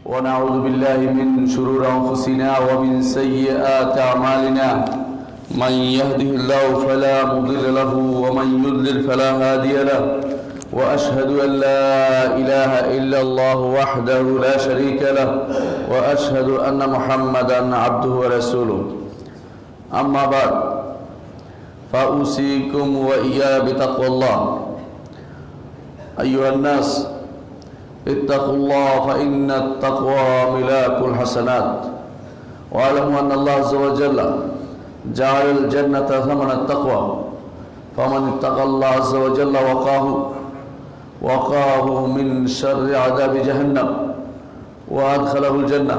ونعوذ بالله من شرور أنفسنا ومن سيئات أعمالنا من يهده الله فلا مضل له ومن يضلل فلا هادي له وأشهد أن لا إله إلا الله وحده لا شريك له وأشهد أن محمدا عبده ورسوله أما بعد فأوصيكم وإياي بتقوى الله أيها الناس اتقوا الله فإن التقوى ملاك الحسنات واعلموا أن الله عز وجل جعل الجنة ثمن التقوى فمن اتقى الله عز وجل وقاه من شر عذاب جهنم وأدخله الجنة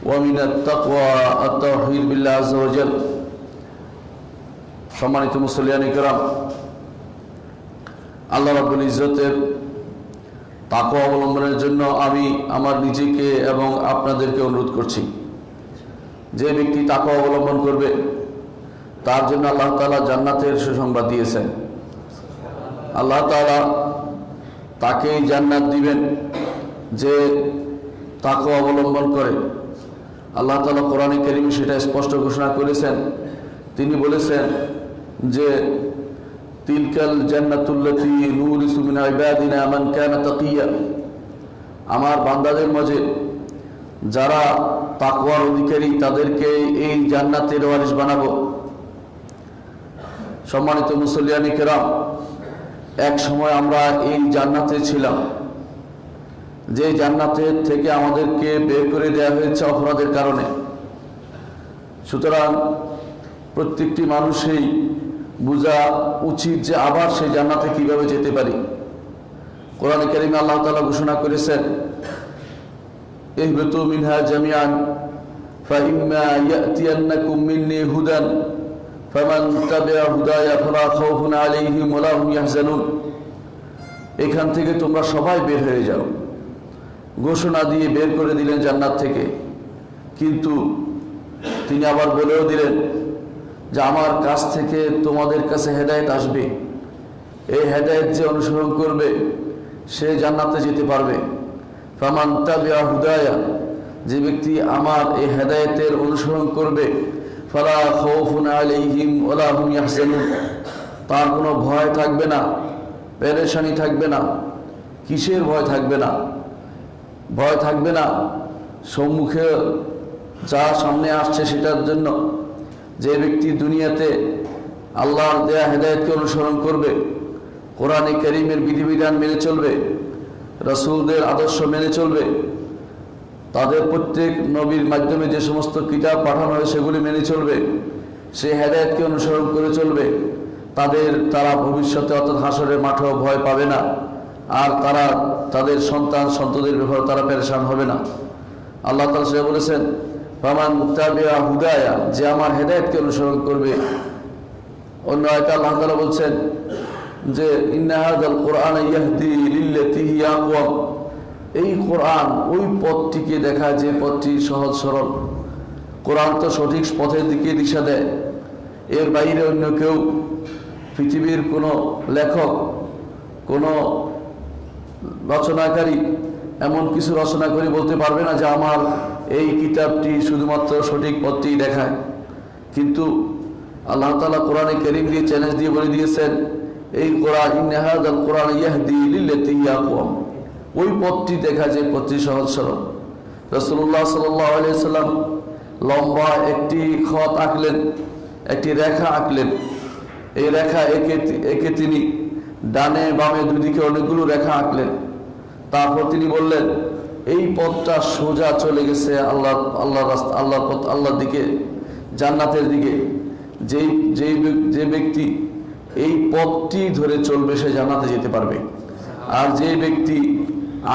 ومن التقوى التوحيد بالله عز وجل সম্মানিত মুসলিয়ান ইকরাম, আল্লাহ রাব্বুল ইজ্জতের তাকওয়া অবলম্বনের জন্য আমি আমার নিজেকে এবং আপনাদেরকে অনুরোধ করছি। যে ব্যক্তি তাকওয়া অবলম্বন করবে তার জন্য আল্লাহ তাআলা জান্নাতের সুসংবাদ দিয়েছেন। আল্লাহ তাআলা তাকেই জান্নাত দিবেন যে তাকওয়া অবলম্বন করে। আল্লাহ তাআলা কোরআনে কারীমে সেটা স্পষ্ট ঘোষণা করেছেন। তিনি বলেছেন যে তিলকাল জান্নাতুল্লাতী নুরিসু মিন ইবাদিনা মান কানা তাকিয়া, আমার বান্দাদের মাঝে যারা তাকওয়ার অধিকারী তাদেরকে এই জান্নাতের ওয়ারিশ বানাবো। সম্মানিত মুসল্লিয়ান কিরাম, এক সময় আমরা এই জান্নাতে ছিলাম, যে জান্নাতের থেকে আমাদেরকে বের করে দেওয়া হয়েছে অপরাধের কারণে। সুতরাং প্রত্যেকটি মানুষই বোঝা উচিত যে আবার সেই জান্নাতে কিভাবে যেতে পারি। কোরআনে কারীমে আল্লাহ তাআলা ঘোষণা করেছেন, ইহবিতু মিনহা জামিআন ফাইম্মা ইয়াতিয়ান্নাকুম মিন্নী হুদান ফামান তাবিআ হুদায়া ফালা খাউফুন আলাইহিম ওয়ালা হুম ইয়াহজানুন। এখান থেকে তোমরা সবাই বের হয়ে যাও, ঘোষণা দিয়ে বের করে দিলেন জান্নাত থেকে। কিন্তু তিনি আবার বলেও দিলেন যে আমার কাছ থেকে তোমাদের কাছে হেদায়েত আসবে, এই হেদায়েত যে অনুসরণ করবে সে জান্নাতে যেতে পারবে। ফামান তাবিআ হুদায়া, যে ব্যক্তি আমার এই হেদায়েতের অনুসরণ করবে, ফালা খাউফুন আলাইহিম ওয়ালা হুম ইয়াহজানুন, তার কোনো ভয় থাকবে না, পেরেশানি থাকবে না। কিসের ভয় থাকবে না? ভয় থাকবে না সম্মুখে যা সামনে আসছে সেটার জন্য। যে ব্যক্তি দুনিয়াতে আল্লাহর দেয়া হেদায়েতকে অনুসরণ করবে, কোরআনে কারীমের বিধিবিধান মেনে চলবে, রাসূলদের আদর্শ মেনে চলবে, তাদের প্রত্যেক নবীর মাধ্যমে যে সমস্ত কিতাব পাঠানো হয় সেগুলি মেনে চলবে, সে হেদায়েতকে অনুসরণ করে চলবে, তারা ভবিষ্যতে অর্থাৎ হাসরের মাঠেও ভয় পাবে না, আর তারা তাদের সন্তানদের ব্যাপারে তারা পেরেশান হবে না। আল্লাহ তাআলা সে বলেছেন, ফামান তাবিআ হুদায়া, যে আমার হেদায়েতকে অনুসরণ করবে। অন্য আয়াতে আল্লাহ তাআলা বলছেন যে ইন্না হাযাল কুরআন ইয়াহদি লিল্লাতী হিয়া আকওয়াম, এই কোরআন ওই পথটিকে দেখায় যে পথটি সহজ সরল। কোরআন তো সঠিক পথের দিকে দিশা দেয়। এর বাইরে অন্য কেউ, পৃথিবীর কোনো লেখক, কোনো রচনাকারী এমন কিছু রচনা করে বলতে পারবে না যে আমার এই কিতাবটি শুধুমাত্র সঠিক পথটি দেখায়। কিন্তু আল্লাহ তাআলা কোরআনে কারীম দিয়ে চ্যালেঞ্জ দিয়ে বলে দিয়েছেন, এই কোরআন ইন্না হাযাল কুরআন ইয়াহদি লিল্লাতী হিয়া আকওয়াম, ওই পথটি দেখায় যে পথটি সহজ সরল। রাসূলুল্লাহ সাল্লাল্লাহু আলাইহি ওয়াসাল্লাম লম্বা একটি খত আঁকলেন, একটি রেখা আঁকলেন। এই রেখা একে তিনি ডানে বামে দুদিকে অনেকগুলো রেখা আঁকলেন। তারপর তিনি বললেন, এই পথটা সোজা চলে গেছে আল্লাহর দিকে, জান্নাতের দিকে। যে ব্যক্তি এই পথটি ধরে চলবে সে জান্নাতে যেতে পারবে। আর যে ব্যক্তি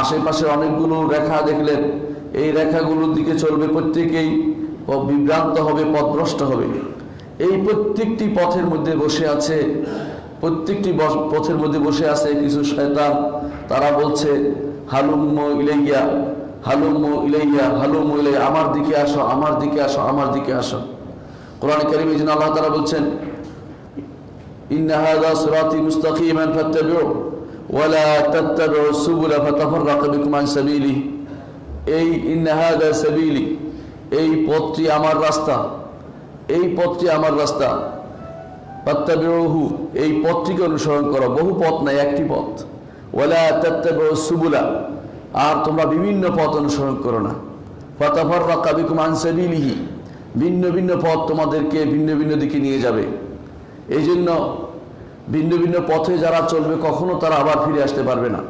আশেপাশে অনেকগুলো রেখা দেখলেন, এই রেখাগুলোর দিকে চলবে, প্রত্যেকেই বিভ্রান্ত হবে, পথভ্রষ্ট হবে। এই প্রত্যেকটি পথের মধ্যে বসে আছে কিছু শয়তান। তারা বলছে হালুম্মু ইলাইয়া, হালুম্মু ইলাইয়া, হালুম্মু ইলাইয়া, আমার দিকে আসো, আমার দিকে আসো, আমার দিকে আসো। কোরআনে কারীমে যেন আল্লাহ তাআলা বলছেন, ইন্না হাযা সিরাতী মুস্তাকিমান ফাত্তাবিউ ওয়া লা তাত্তাবিউ সুবুলা ফাতাফাররাকা বিকুম আন সাবিলিহি। এই ইন্না হাযা সাবিলি, এই পথটি আমার রাস্তা, এই পথটি আমার রাস্তা, ফাত্তাবিউহু, এই পথটিকে অনুসরণ করো। বহু পথ নাই, একটি পথ। ওয়ালা তাত্তাবিউস সুবুলা, আর তোমরা বিভিন্ন পথ অনুসরণ করো না। ফাতাফাররাকা বিকুম আন সাবিলিহি, ভিন্ন ভিন্ন পথ তোমাদেরকে ভিন্ন ভিন্ন দিকে নিয়ে যাবে। এই জন্য ভিন্ন ভিন্ন পথে যারা চলবে কখনো তারা আবার ফিরে আসতে পারবে না।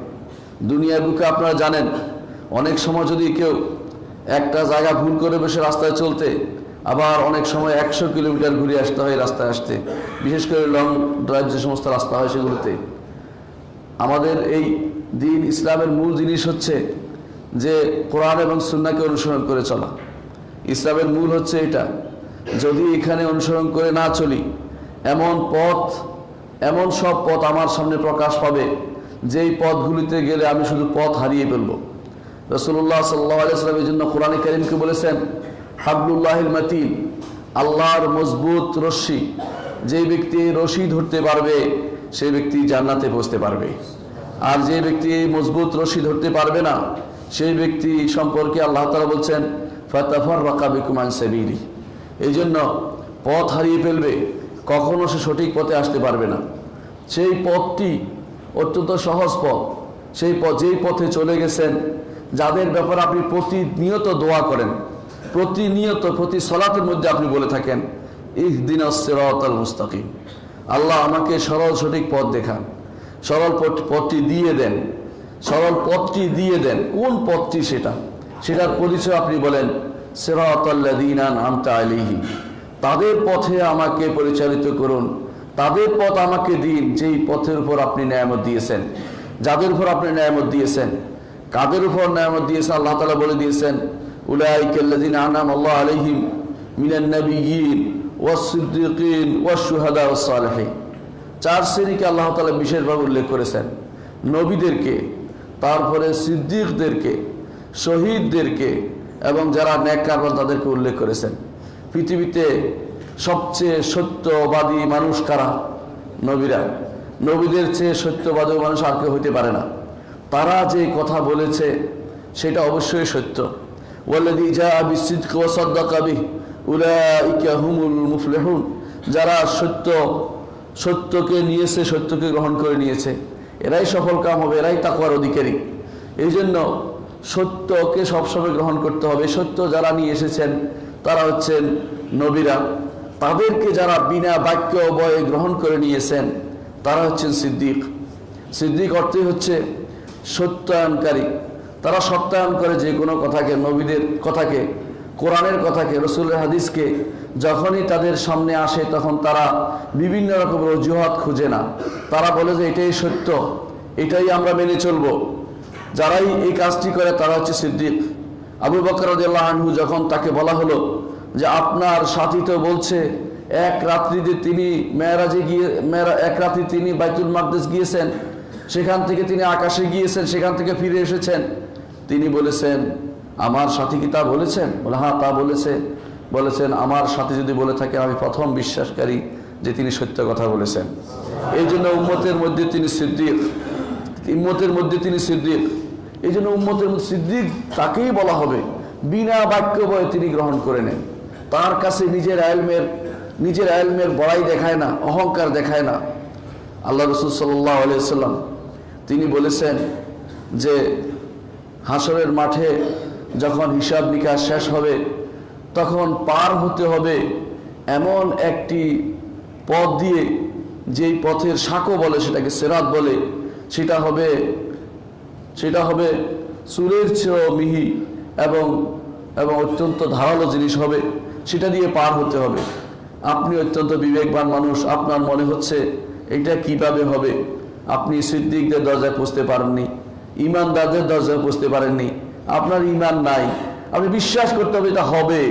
দুনিয়ার বুকে আপনারা জানেন, অনেক সময় যদি কেউ একটা জায়গা ভুল করে বসে রাস্তায় চলতে, আবার অনেক সময় 100 কিলোমিটার ঘুরে আসতে হয় রাস্তায় আসতে, বিশেষ করে লং ড্রাইভ যে সমস্ত রাস্তা হয় সেগুলোতে। আমাদের এই দিন ইসলামের মূল জিনিস হচ্ছে যে কোরআন এবং সুন্নাহকে অনুসরণ করে চলা। ইসলামের মূল হচ্ছে এটা। যদি এখানে অনুসরণ করে না চলি, এমন সব পথ আমার সামনে প্রকাশ পাবে যেই পথগুলিতে গেলে আমি শুধু পথ হারিয়ে ফেলব। রাসূলুল্লাহ সাল্লাল্লাহু আলাইহি ওয়াসাল্লাম এই জন্য কোরআনে কারীমকে বলেছেন হাবলুল্লাহিল মাতিন, আল্লাহর মজবুত রশ্মি। যেই ব্যক্তি রশি ধরতে পারবে সেই ব্যক্তি জান্নাতে পৌঁছতে পারবে। আর যে ব্যক্তি মজবুত রশি ধরতে পারবে না, সেই ব্যক্তি সম্পর্কে আল্লাহ তাআলা বলছেন ফাতাফাররাকা বিকুম আন সাবিলি। এই জন্য পথ হারিয়ে ফেলবে, কখনো সে সঠিক পথে আসতে পারবে না। সেই পথটি অত্যন্ত সহজ পথ, সেই পথ যেই পথে চলে গেছেন, যাদের ব্যাপারে আপনি প্রতিনিয়ত দোয়া করেন, প্রতিনিয়ত প্রতি সালাতের মধ্যে আপনি বলে থাকেন ইহদিনাস সিরাতাল মুস্তাকিম, আল্লাহ আমাকে সরল সঠিক পথ দেখান, সরল পথটি দিয়ে দেন, সরল পথটি দিয়ে দেন। কোন পথটি সেটার পরিচয় আপনি বলেন সিরাতাল্লাযীনা আন'আমতা আলাইহিম, তাদের পথে আমাকে পরিচালিত করুন, তাদের পথ আমাকে দিন যেই পথের উপর আপনি নেয়ামত দিয়েছেন, যাদের উপর আপনি নেয়ামত দিয়েছেন। কাদের উপর নেয়ামত দিয়েছেন? আল্লাহ তাআলা বলে দিয়েছেন উলাইকাল্লাযীনা আন'আমা আল্লাহু আলাইহিম মিনান নাবিয়্যিন ওয়াস সিদ্দীকিন ওয়াশ শুহাদা ওয়াস সালিহিন। 4 শ্রেণীকে আল্লাহ তাআলা বিশেষভাবে উল্লেখ করেছেন, নবীদেরকে, তারপরে সিদ্দিকদেরকে, শহীদদেরকে এবং যারা নেককার তাদেরকে উল্লেখ করেছেন। পৃথিবীতে সবচেয়ে সত্যবাদী মানুষ কারা? নবীরা। নবীদের চেয়ে সত্যবাদী মানুষ আর কেউ হইতে পারে না। তারা যে কথা বলেছে সেটা অবশ্যই সত্য। ওয়াল্লাযী জাআ বিস-সিদকি ওয়া সাদ্দাকা বিহি উলাইকা হুমুল মুফলিহুন, যারা সত্যকে নিয়েছে, সত্যকে গ্রহণ করে নিয়েছে, এরাই সফল কাম হবে, এরাই তাকওয়ার অধিকারী। এই জন্য সত্যকে সবসময় গ্রহণ করতে হবে। সত্য যারা নিয়ে এসেছেন তারা হচ্ছেন নবীরা। তাদেরকে যারা বিনা বাক্য বয়ে গ্রহণ করে নিয়েছেন তারা হচ্ছেন সিদ্দিক। সিদ্দিক অর্থই হচ্ছে সত্যায়নকারী। তারা সত্যায়ন করে যে কোনো কথাকে, নবীদের কথাকে, কোরআনের কথাকে, রসুলের হাদিসকে যখনই তাদের সামনে আসে তখন তারা বিভিন্ন রকমের অজুহাত খুঁজে না, তারা বলে যে এটাই সত্য, এটাই আমরা মেনে চলবো। যারাই এই কাজটি করে তারা হচ্ছে সিদ্দিক। আবু বকর রাদিয়াল্লাহু আনহু যখন তাকে বলা হলো যে আপনার সাথী তো বলছে এক রাত্রিতে তিনি মেরাজে গিয়ে এক রাত্রি তিনি বাইতুল মাকদিস গিয়েছেন, সেখান থেকে তিনি আকাশে গিয়েছেন, সেখান থেকে ফিরে এসেছেন, তিনি বলেছেন আমার সাথী কি তা বলেছেন? বলে হ্যাঁ তা বলেছেন আমার সাথী যদি বলে থাকে আমি প্রথম বিশ্বাসকারী যে তিনি সত্য কথা বলেছেন। এই জন্য উম্মতের মধ্যে তিনি সিদ্দিক, এই জন্য উম্মতের মধ্যে সিদ্দিক তাকেই বলা হবে বিনা বাক্য বয়ে তিনি গ্রহণ করে নেন। তার কাছে নিজের ইলমের বড়াই দেখায় না, অহংকার দেখায় না। আল্লাহ রাসূল সাল্লাল্লাহু আলাইহি ওয়াসাল্লাম তিনি বলেছেন যে হাসরের মাঠে যখন হিসাব নিকাশ শেষ হবে তখন পার হতে হবে এমন একটি পথ দিয়ে, যেই পথের সাঁকো বলে সেটাকে সিরাত বলে, সেটা হবে চুলের চেয়েও মিহি এবং অত্যন্ত ধারালো জিনিস হবে, সেটা দিয়ে পার হতে হবে। আপনি অত্যন্ত বিবেকবান মানুষ, আপনার মনে হচ্ছে এটা কিভাবে হবে? আপনি সিদ্দিকদের দরজায় পৌঁছতে পারেননি, ঈমানদারদের দরজায় পৌঁছতে পারেননি, আপনার ঈমান নাই। আপনি বিশ্বাস করতে হবে এটা হবে,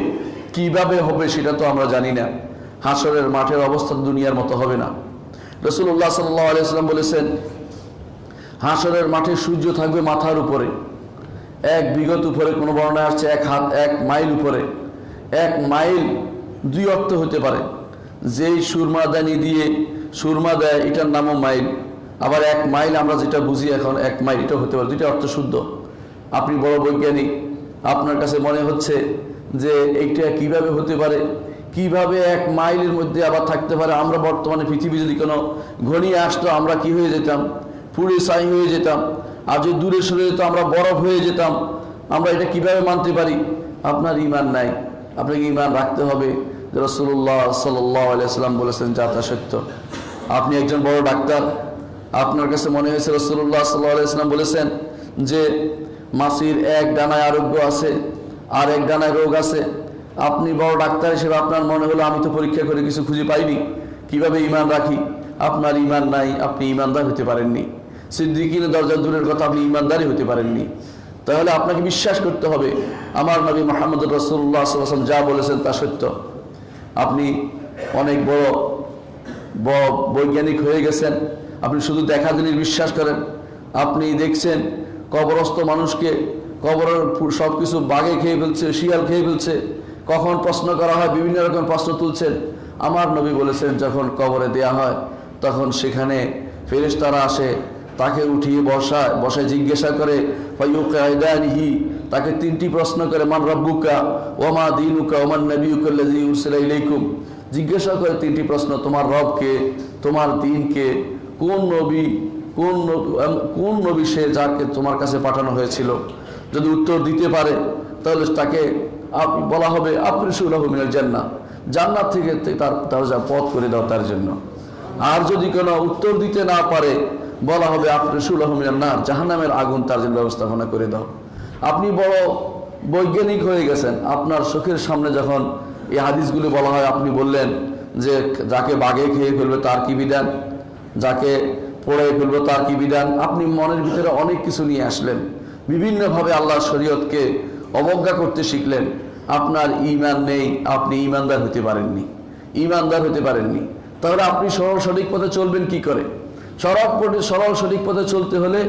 কিভাবে হবে সেটা তো আমরা জানি না। হাসরের মাঠের অবস্থা দুনিয়ার মতো হবে না। রাসূলুল্লাহ সাল্লাল্লাহু আলাইহি ওয়াসাল্লাম বলেছেন হাসরের মাঠে সূর্য থাকবে মাথার উপরে, এক বিঘত উপরে, কোনো বর্ণনায় আসছে 1 হাত 1 মাইল উপরে। 1 মাইল 2 অর্থ হতে পারে। যেই সুরমাদানি দিয়ে সুরমা দেয় এটার নামও মাইল, আবার 1 মাইল আমরা যেটা বুঝি এখন 1 মাইল এটা হতে পারে, দুইটা অর্থ শুদ্ধ। আপনি বড় বৈজ্ঞানিক, আপনার কাছে মনে হচ্ছে যে এইটা কিভাবে হতে পারে, কিভাবে 1 মাইলের মধ্যে আবার থাকতে পারে। আমরা বর্তমানে পৃথিবী যদি কোনো ঘনিয়ে আসতো আমরা কি হয়ে যেতাম, পুড়ে ছাই হয়ে যেতাম। আর যদি দূরে সরে যেত আমরা বরফ হয়ে যেতাম। আমরা এটা কিভাবে মানতে পারি? আপনার ঈমান নাই। আপনাকে ঈমান রাখতে হবে যে রাসূলুল্লাহ সাল্লাল্লাহু আলাইহি ওয়াসাল্লাম বলেছেন যা তা সত্য। আপনি একজন বড় ডাক্তার, আপনার কাছে মনে হয়েছে রাসূলুল্লাহ সাল্লাল্লাহু আলাইহি ওয়াসাল্লাম বলেছেন যে মাছির 1 ডানায় আরোগ্য আছে আর 1 ডানায় রোগ আছে। আপনি বড় ডাক্তার হিসেবে আপনার মনে হলো আমি তো পরীক্ষা করে কিছু খুঁজে পাইনি, কিভাবে ঈমান রাখি? আপনার ঈমান নাই, আপনি ঈমানদার হতে পারেননি। সিদ্দিকীনের দরজা দূরের কথা, আপনি ঈমানদারই হতে পারেননি। তাহলে আপনাকে বিশ্বাস করতে হবে আমার নবী মুহাম্মদ রাসূলুল্লাহ সাল্লাল্লাহু আলাইহি ওয়াসাল্লাম যা বলেছেন তা সত্য। আপনি অনেক বড় বৈজ্ঞানিক হয়ে গেছেন, আপনি শুধু দেখা জিনিস বিশ্বাস করেন। আপনি দেখছেন কবরস্থ মানুষকে কবরের সব কিছু বাঘে খেয়ে ফেলছে, শিয়াল খেয়ে ফেলছে। কখন প্রশ্ন করা হয় বিভিন্ন রকম প্রশ্ন তুলছেন। আমার নবী বলেছেন যখন কবরে দেয়া হয় তখন সেখানে ফেরেশতারা আসে, তাকে উঠিয়ে বসায় জিজ্ঞাসা করে ফায়ুকাইদানিহি, তাকে 3টি প্রশ্ন করে মান রাব্বুকা ওয়া মা দীনুকা ওয়া মান নাবিয়ুকা আল্লাযী উরসিলা ইলাইকুম। জিজ্ঞাসা করে 3টি প্রশ্ন, তোমার রবকে, তোমার দ্বীনকে, কোন নবী সে যাকে তোমার কাছে পাঠানো হয়েছিল। যদি উত্তর দিতে পারে তাহলে তাকে বলা হবে আফরিশু লাহু মিনাল জান্নাহ, জান্নাত থেকে তার দরজা পথ করে দাও তার জন্য। আর যদি কোনো উত্তর দিতে না পারে বলা হবে আফরিশু লাহু মিনান নার, জাহান্নামের আগুন তার জন্য ব্যবস্থাপনা করে দাও। আপনি বড় বৈজ্ঞানিক হয়ে গেছেন, আপনার চোখের সামনে যখন এই হাদিসগুলি বলা হয় আপনি বললেন যে যাকে বাঘে খেয়ে ফেলবে তার কি বিধান, যাকে পোড়ে ফেলবে তার কি বিধান। আপনি মনের ভিতরে অনেক কিছু নিয়ে আসলেন, বিভিন্নভাবে আল্লাহর শরীয়তকে অবজ্ঞা করতে শিখলেন। আপনার ঈমান নেই, আপনি ঈমানদার হতে পারেননি, ঈমানদার হতে পারেননি। তাহলে আপনি সরল সঠিক পথে চলবেন কি করে? সরল সঠিক পথে চলতে হলে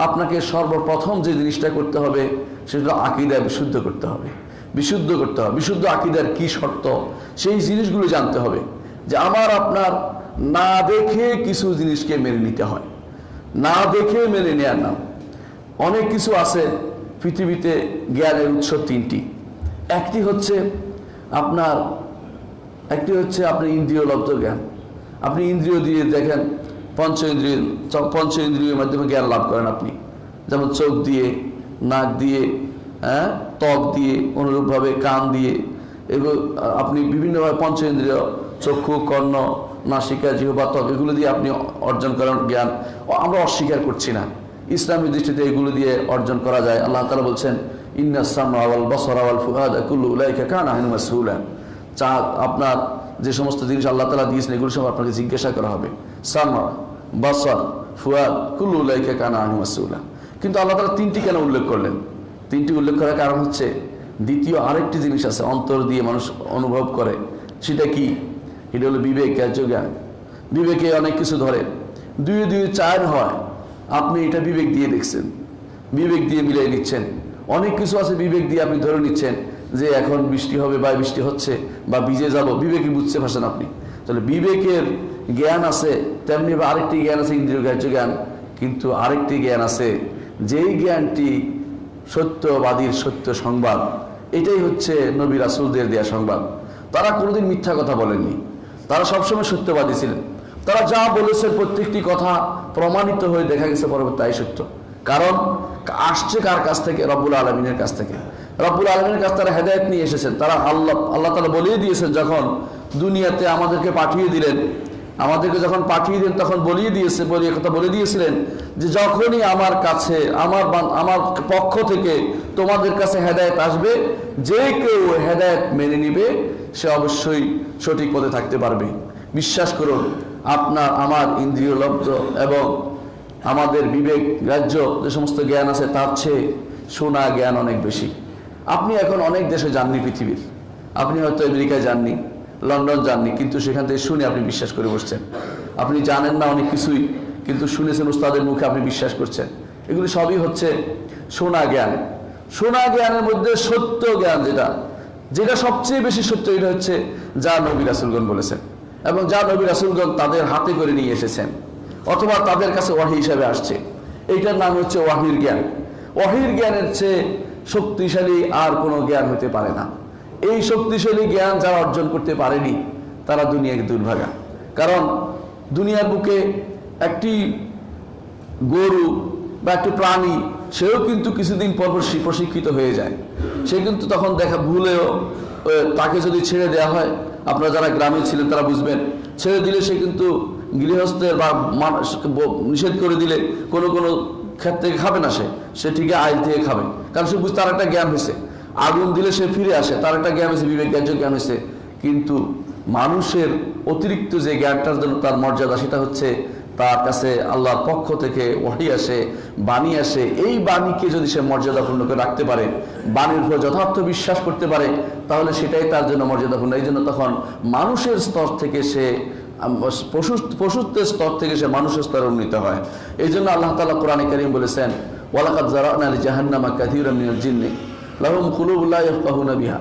আপনাকে সর্বপ্রথম যে জিনিসটা করতে হবে সেটা আকীদা বিশুদ্ধ করতে হবে, বিশুদ্ধ করতে হবে। বিশুদ্ধ আকীদার কি শর্ত সেই জিনিসগুলো জানতে হবে। যে আমার আপনার না দেখে কিছু জিনিসকে মেনে নিতে হয়, না দেখে মেনে নেওয়ার নাম। অনেক কিছু আছে পৃথিবীতে, জ্ঞানের উৎস 3টি। একটি হচ্ছে আপনার ইন্দ্রিয়লব্ধ জ্ঞান। আপনি ইন্দ্রিয় দিয়ে দেখেন, পঞ্চ ইন্দ্রিয়ের মাধ্যমে জ্ঞান লাভ করেন আপনি। যেমন চোখ দিয়ে, নাক দিয়ে, ত্বক দিয়ে, অনুরূপভাবে কান দিয়ে, এবং আপনি বিভিন্নভাবে পঞ্চ ইন্দ্রিয় চক্ষু, কর্ণ, নাসিকা, জিহ্বা, ত্বক এগুলো দিয়ে আপনি অর্জন করেন জ্ঞান। আমরা অস্বীকার করছি না, ইসলামী দৃষ্টিতে এগুলো দিয়ে অর্জন করা যায়। আল্লাহ তাআলা বলছেন ইন্নাস সামআ ওয়াল বাসারা ওয়াল ফুআদা কুল্লু উলাইকা কানা আনহু মাসউলা। আপনার যে সমস্ত জিনিস আল্লাহ তাআলা দিয়েছেন এগুলো সব আপনাকে জিজ্ঞাসা করা হবে। সামআ, বাসার, ফুআদ কুল্লু উলাইকা কানা আনহু মাসউলা। কিন্তু আল্লাহ তাআলা 3টি কেন উল্লেখ করলেন? 3টি উল্লেখ করার কারণ হচ্ছে দ্বিতীয় আরেকটি জিনিস আছে অন্তর দিয়ে মানুষ অনুভব করে। সেটা কি? এটা হলো বিবেক, জ্ঞান। বিবেকে অনেক কিছু ধরে, 2 2 4 হয়। আপনি এটা বিবেক দিয়ে দেখছেন, বিবেক দিয়ে মিলিয়ে নিচ্ছেন। অনেক কিছু আছে বিবেক দিয়ে আপনি ধরে নিচ্ছেন যে এখন বৃষ্টি হবে বা বৃষ্টি হচ্ছে বা ভিজে যাব, বিবেকে বুঝতে পারছেন আপনি। তাহলে বিবেকের জ্ঞান আছে, তেমনি আরেকটি জ্ঞান আছে ইন্দ্রিয় গ্রাহ্য জ্ঞান। কিন্তু আরেকটি জ্ঞান আছে যেই জ্ঞানটি সত্যবাদীর সত্য সংবাদ। এটাই হচ্ছে নবী রাসূলদের দেয়া সংবাদ। তারা কোনোদিন মিথ্যা কথা বলেননি, তারা সবসময় সত্যবাদী ছিলেন। তারা যা বলেছে প্রত্যেকটি কথা প্রমাণিত হয়ে দেখা গেছে পরবর্তী তাই সত্য। কারণ আসছে কার কাছ থেকে? রব্বুল আলামিনের কাছ থেকে। রব্বুল আলামিনের কাছে তারা হেদায়েত নিয়ে এসেছেন। তারা আল্লাহ তাআলা বলিয়ে দিয়েছেন, যখন দুনিয়াতে আমাদেরকে পাঠিয়ে দিলেন, আমাদেরকে যখন পাঠিয়ে দিলেন তখন বলে দিয়েছিলেন যে যখনই আমার কাছে আমার পক্ষ থেকে তোমাদের কাছে হেদায়েত আসবে, যে কেউ হেদায়েত মেনে নিবে সে অবশ্যই সঠিক পথে থাকতে পারবে। বিশ্বাস করুন, আপনার আমার ইন্দ্রিয়লব্ধ এবং আমাদের বিবেক রাজ্য যে সমস্ত জ্ঞান আছে তার চেয়ে শোনা জ্ঞান অনেক বেশি। আপনি এখন অনেক দেশে যাননি পৃথিবীর, আপনি হয়তো আমেরিকায় যাননি, লন্ডন যাননি, কিন্তু সেখান থেকে শুনে আপনি বিশ্বাস করে বসছেন। আপনি জানেন না অনেক কিছুই, কিন্তু শুনেছেন উস্তাদের মুখে, আপনি বিশ্বাস করছেন। এগুলি সবই হচ্ছে শোনা জ্ঞান। শোনা জ্ঞানের মধ্যে সত্য জ্ঞান যেটা সবচেয়ে বেশি সত্য, এটা হচ্ছে যা নবী রাসূলগণ বলেছেন এবং যা নবী রাসূলগণ তাদের হাতে করে নিয়ে এসেছেন অথবা তাদের কাছে ওয়াহী হিসাবে আসছে। এইটার নাম হচ্ছে ওয়াহির জ্ঞান। ওয়াহির জ্ঞানের চেয়ে শক্তিশালী আর কোনো জ্ঞান হতে পারে না। এই শক্তিশালী জ্ঞান যারা অর্জন করতে পারেনি তারা দুনিয়াকে দুর্ভাগা। কারণ দুনিয়ার বুকে একটি গরু বা একটি প্রাণী সেও কিন্তু কিছুদিন পর প্রশিক্ষিত হয়ে যায়। সে কিন্তু তখন দেখা ভুলেও তাকে যদি ছেড়ে দেওয়া হয়, আপনারা যারা গ্রামে ছিলেন তারা বুঝবেন, ছেড়ে দিলে সে কিন্তু গৃহস্থের বা নিষেধ করে দিলে কোনো কোনো ক্ষেত থেকে খাবে না, সে ঠিকই আইল থেকে খাবে। কারণ সে তার একটা জ্ঞান হয়েছে, আগুন দিলে সে ফিরে আসে, তার একটা জ্ঞান হয়েছে, বিবেক জ্ঞান হয়েছে। কিন্তু মানুষের অতিরিক্ত যে জ্ঞানটার জন্য তার মর্যাদা, সেটা হচ্ছে তার কাছে আল্লাহর পক্ষ থেকে ওহী আসে, বাণী আসে। এই বাণীকে যদি সে মর্যাদাপূর্ণ করে রাখতে পারে, বাণীর উপর যথার্থ বিশ্বাস করতে পারে, তাহলে সেটাই তার জন্য মর্যাদাপূর্ণ। এই জন্য তখন মানুষের স্তর থেকে সে পশুত্বের স্তর থেকে সে মানুষের স্তরে উন্নীত হয়। এই জন্য আল্লাহ তাআলা কোরআনে কারীম বলেছেন, ওয়ালাকাদ যারানা লিজাহান্নামা কাসীরাম মিনাল জিন্নি লাহুম কুলুবুন লা ইয়াফকাহুনা বিহা।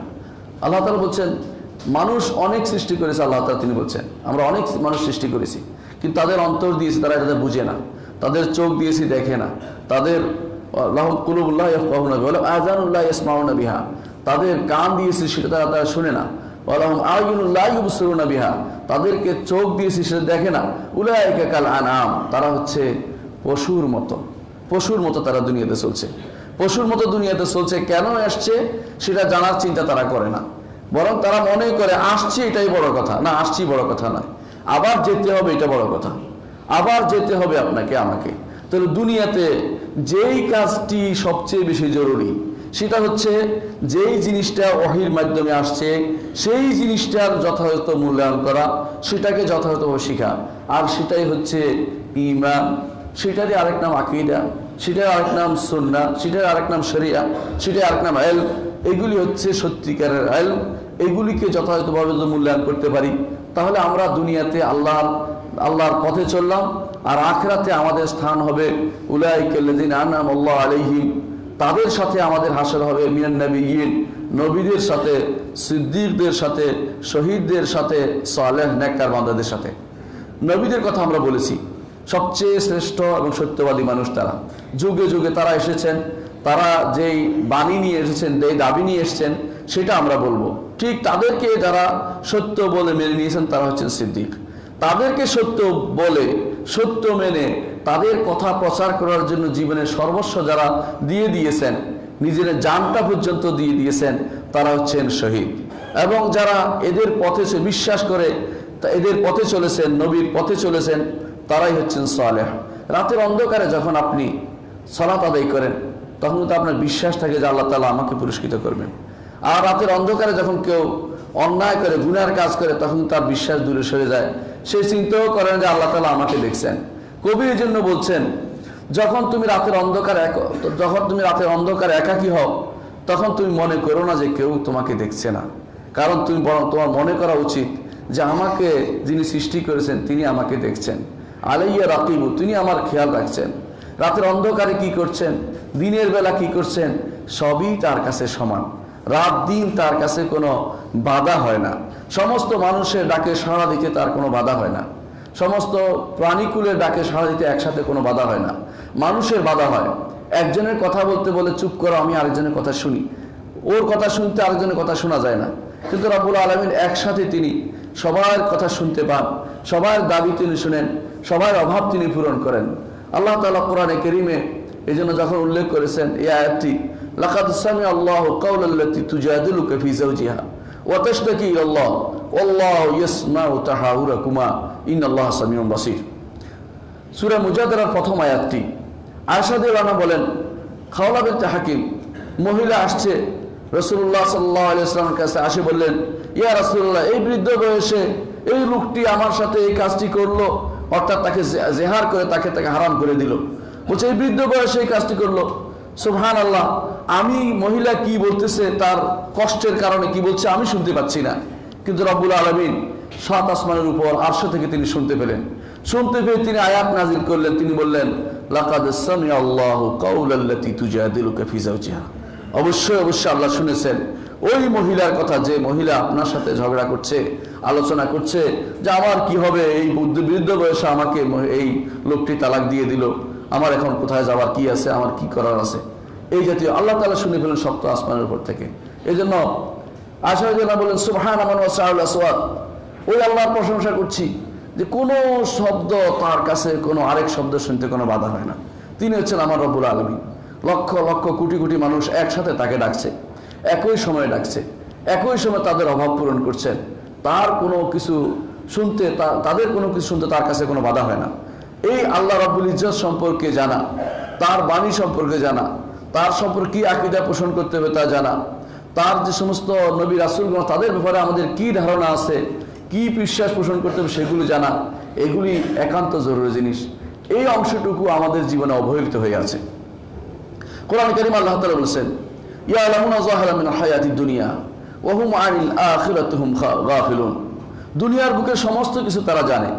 আল্লাহ তাআলা বলছেন মানুষ অনেক সৃষ্টি করেছে। আল্লাহ তাআলা তিনি বলছেন আমরা অনেক মানুষ সৃষ্টি করেছি, কিন্তু তাদের অন্তর দিয়েছি, তারা এটা বুঝে না। তাদের চোখ দিয়েছি, দেখে না। তাদের লাহুম কুলুবুন লা ইয়াফকাহুনা বিহা ওয়া আযানুন লা ইয়াসমাউনা বিহা, তাদের কান দিয়েছি, সেটা তারা শুনে না। ওয়ালাহুম আ'য়ুনুন লা ইউবসিরুনা বিহা, তাদেরকে চোখ দিয়েছি, সেটা দেখে না। উলাইকা কাল আনআম, তারা হচ্ছে পশুর মতো। পশুর মতো তারা দুনিয়াতে চলছে, পশুর মতো দুনিয়াতে চলছে। কেন আসছে সেটা জানার চিন্তা তারা করে না, বরং তারা মনে করে আসছে এটাই বড় কথা। না, আসছি বড় কথা নয়, আবার যেতে হবে এটা বড় কথা। আবার যেতে হবে আপনাকে আমাকে। তাহলে দুনিয়াতে যেই কাজটি সবচেয়ে বেশি জরুরি সেটা হচ্ছে যেই জিনিসটা ওহীর মাধ্যমে আসছে সেই জিনিসটার যথাযথ মূল্যায়ন করা, সেটাকে যথাযথভাবে শেখা। আর সেটাই হচ্ছে ঈমান, সেটারই আরেক নাম আকীদা, সেটার আরেক নাম সুন্নাহ, সেটার আরেক নাম শরিয়া, সেটার আরেক নাম ইলম। এগুলি হচ্ছে সত্যিকারের ইলম। এগুলিকে যথাযথভাবে যদি মূল্যায়ন করতে পারি, তাহলে আমরা দুনিয়াতে আল্লাহর পথে চললাম, আর আখিরাতে আমাদের স্থান হবে উলাইকাল্লাযিনা আনআমাল্লাহু আলাইহিম, তাদের সাথে আমাদের হাসর হবে মিনান নবিয়্যিন, নবীদের সাথে, সিদ্দিকদের সাথে, শহীদদের সাথে, সালেহ নেককার বান্দাদের সাথে। নবীদের কথা আমরা বলেছি, সবচেয়ে শ্রেষ্ঠ এবং সত্যবাদী মানুষ তারা। যুগে যুগে তারা এসেছেন, তারা যেই বাণী নিয়ে এসেছেন, যেই দাবি নিয়ে এসেছেন, সেটা আমরা বলবো। ঠিক তাদেরকে যারা সত্য বলে মেনে নিয়েছেন তারা হচ্ছেন সিদ্দিক। তাদেরকে সত্য বলে, সত্য মেনে তাদের কথা প্রচার করার জন্য জীবনের সর্বস্ব যারা দিয়ে দিয়েছেন, নিজের জানটা পর্যন্ত দিয়ে দিয়েছেন, তারা হচ্ছেন শহীদ। এবং যারা এদের পথে বিশ্বাস করে এদের পথে চলেছেন, নবীর পথে চলেছেন, তারাই হচ্ছেন সালেহ। রাতের অন্ধকারে যখন আপনি সালাত আদায় করেন, তখন তো আপনার বিশ্বাস থাকে যে আল্লাহ তাআলা আমাকে পুরস্কৃত করবেন। আর রাতের অন্ধকারে যখন কেউ অন্যায় করে, গুনার কাজ করে, তখন তার বিশ্বাস দূরে সরে যায়। সে চিন্তাও করেন যে আল্লাহ তাআলা আমাকে দেখছেন। কবি এই জন্য বলছেন, যখন তুমি রাতের অন্ধকারে একাকী হও, তখন তুমি মনে করো না যে কেউ তোমাকে দেখছে না। কারণ তুমি বরং তোমার মনে করা উচিত যে আমাকে যিনি সৃষ্টি করেছেন তিনি আমাকে দেখছেন। আলাইয়া রাকিবু, তিনি আমার খেয়াল রাখছেন। রাতের অন্ধকারে কি করছেন, দিনের বেলা কি করছেন, সবই তার কাছে সমান। রাত দিন তার কাছে কোনো বাধা হয় না। সমস্ত মানুষের ডাকে সাড়া দিতে তার কোনো বাধা হয় না। সমস্ত প্রাণীকুলের ডাকে সাড়া দিতে একসাথে কোনো বাধা হয় না। মানুষের বাধা হয়, একজনের কথা বলতে বলে চুপ করো, আমি আরেকজনের কথা শুনি। ওর কথা শুনতে আরেকজনের কথা শোনা যায় না। কিন্তু রব্বুল আলামিন একসাথে তিনি সবার কথা শুনতে পান, সবার দাবি তিনি শুনেন, সবার অভাব তিনি পূরণ করেন। আল্লাহ তাআলা কোরআনে কারীমে এই জন্য যখন উল্লেখ করেছেন এই আয়াতটি, লাকাদ সামিআ আল্লাহু কাওলাল্লাতী তুজাদিলুকা ফী যাওজিহা ওয়া তাশতাকি ইলাল্লাহ ওয়াল্লাহু ইয়াসমাউ তাহাউরাকুমা ইন্নাল্লাহা সামিউন বাসীর। সূরা মুজাদালার প্রথম আয়াতটি। আয়েশা রাদিয়াল্লাহু আনহা বলেন, খাওলা বিনতে হাকিম মহিলা আসছে রাসূলুল্লাহ সাল্লাল্লাহু আলাইহি ওয়াসাল্লামের কাছে, আসে বললেন, ইয়া রাসূলুল্লাহ, এই বৃদ্ধ বয়সে এই লোকটি আমার সাথে এই কাজটি করলো, অর্থাৎ তাকে জেহার করে তাকে হারাম করে দিল। বলছে এই বৃদ্ধ বয়সে এই কাজটি করলো। সুবহানাল্লাহ, আমি মহিলা কি বলতেছে, তার কষ্টের কারণে কি বলছে আমি শুনতে পাচ্ছি না, কিন্তু রব্বুল আলামিন সাত আসমানের উপর আরশ থেকে তিনি শুনতে পেলেন। শুনতে পেয়ে তিনি আয়াত নাজিল করলেন। তিনি বললেন, লাকাদ সামিআ আল্লাহু কাওলাল্লাতী তুজাদিলুকা ফী যাওজিহা, অবশ্যই অবশ্যই আল্লাহ শুনেছেন ওই মহিলার কথা, যে মহিলা আপনার সাথে ঝগড়া করছে, আলোচনা করছে যে আমার কি হবে, এই বৃদ্ধ বয়সে আমাকে এই লোকটি তালাক দিয়ে দিল, আমার এখন কোথায় যাওয়ার কি আছে, আমার কি করার আছে। এই জাতীয় আল্লাহ তাআলা শুনে ফেলেন সপ্ত আসমানের উপর থেকে। এই জন্য আশারাদিনা বলেন সুবহান মান ওয়াসআল আসওয়াত, ওই আল্লাহর প্রশংসা করছি যে কোনো শব্দ তার কাছে কোনো আরেক শব্দ শুনতে কোনো বাধা হয় না। তিনি হচ্ছেন আমার রব্বুল আলামিন। লক্ষ লক্ষ কোটি কোটি মানুষ একসাথে তাকে ডাকছে, একই সময়ে ডাকছে, একই সময় তাদের অভাব পূরণ করছেন। তার কোনো কিছু শুনতে, তাদের কোনো কিছু শুনতে তার কাছে কোনো বাধা হয় না। এই আল্লাহ রাব্বুল ইজ্জত সম্পর্কে জানা, তার বাণী সম্পর্কে জানা, তার সম্পর্কে কি আকীদা পোষণ করতে হবে তা জানা, তার যে সমস্ত নবী রাসূলগণ তাদের ব্যাপারে আমাদের কি ধারণা আছে, কি বিশ্বাস পোষণ করতে হবে সেগুলি জানা, এগুলি একান্ত জরুরি জিনিস। এই অংশটুকু আমাদের জীবনে অবহেলিত হয়ে আছে। কোরআন কারীম আল্লাহ তাআলা বলেছেন ইয়ালামুনা যাহারা মিনাল হায়াতিদ দুনিয়া ওয়া হুম আনিল আখিরাতি হুম গাফিলুন। দুনিয়ার বুকে সমস্ত কিছু তারা জানে,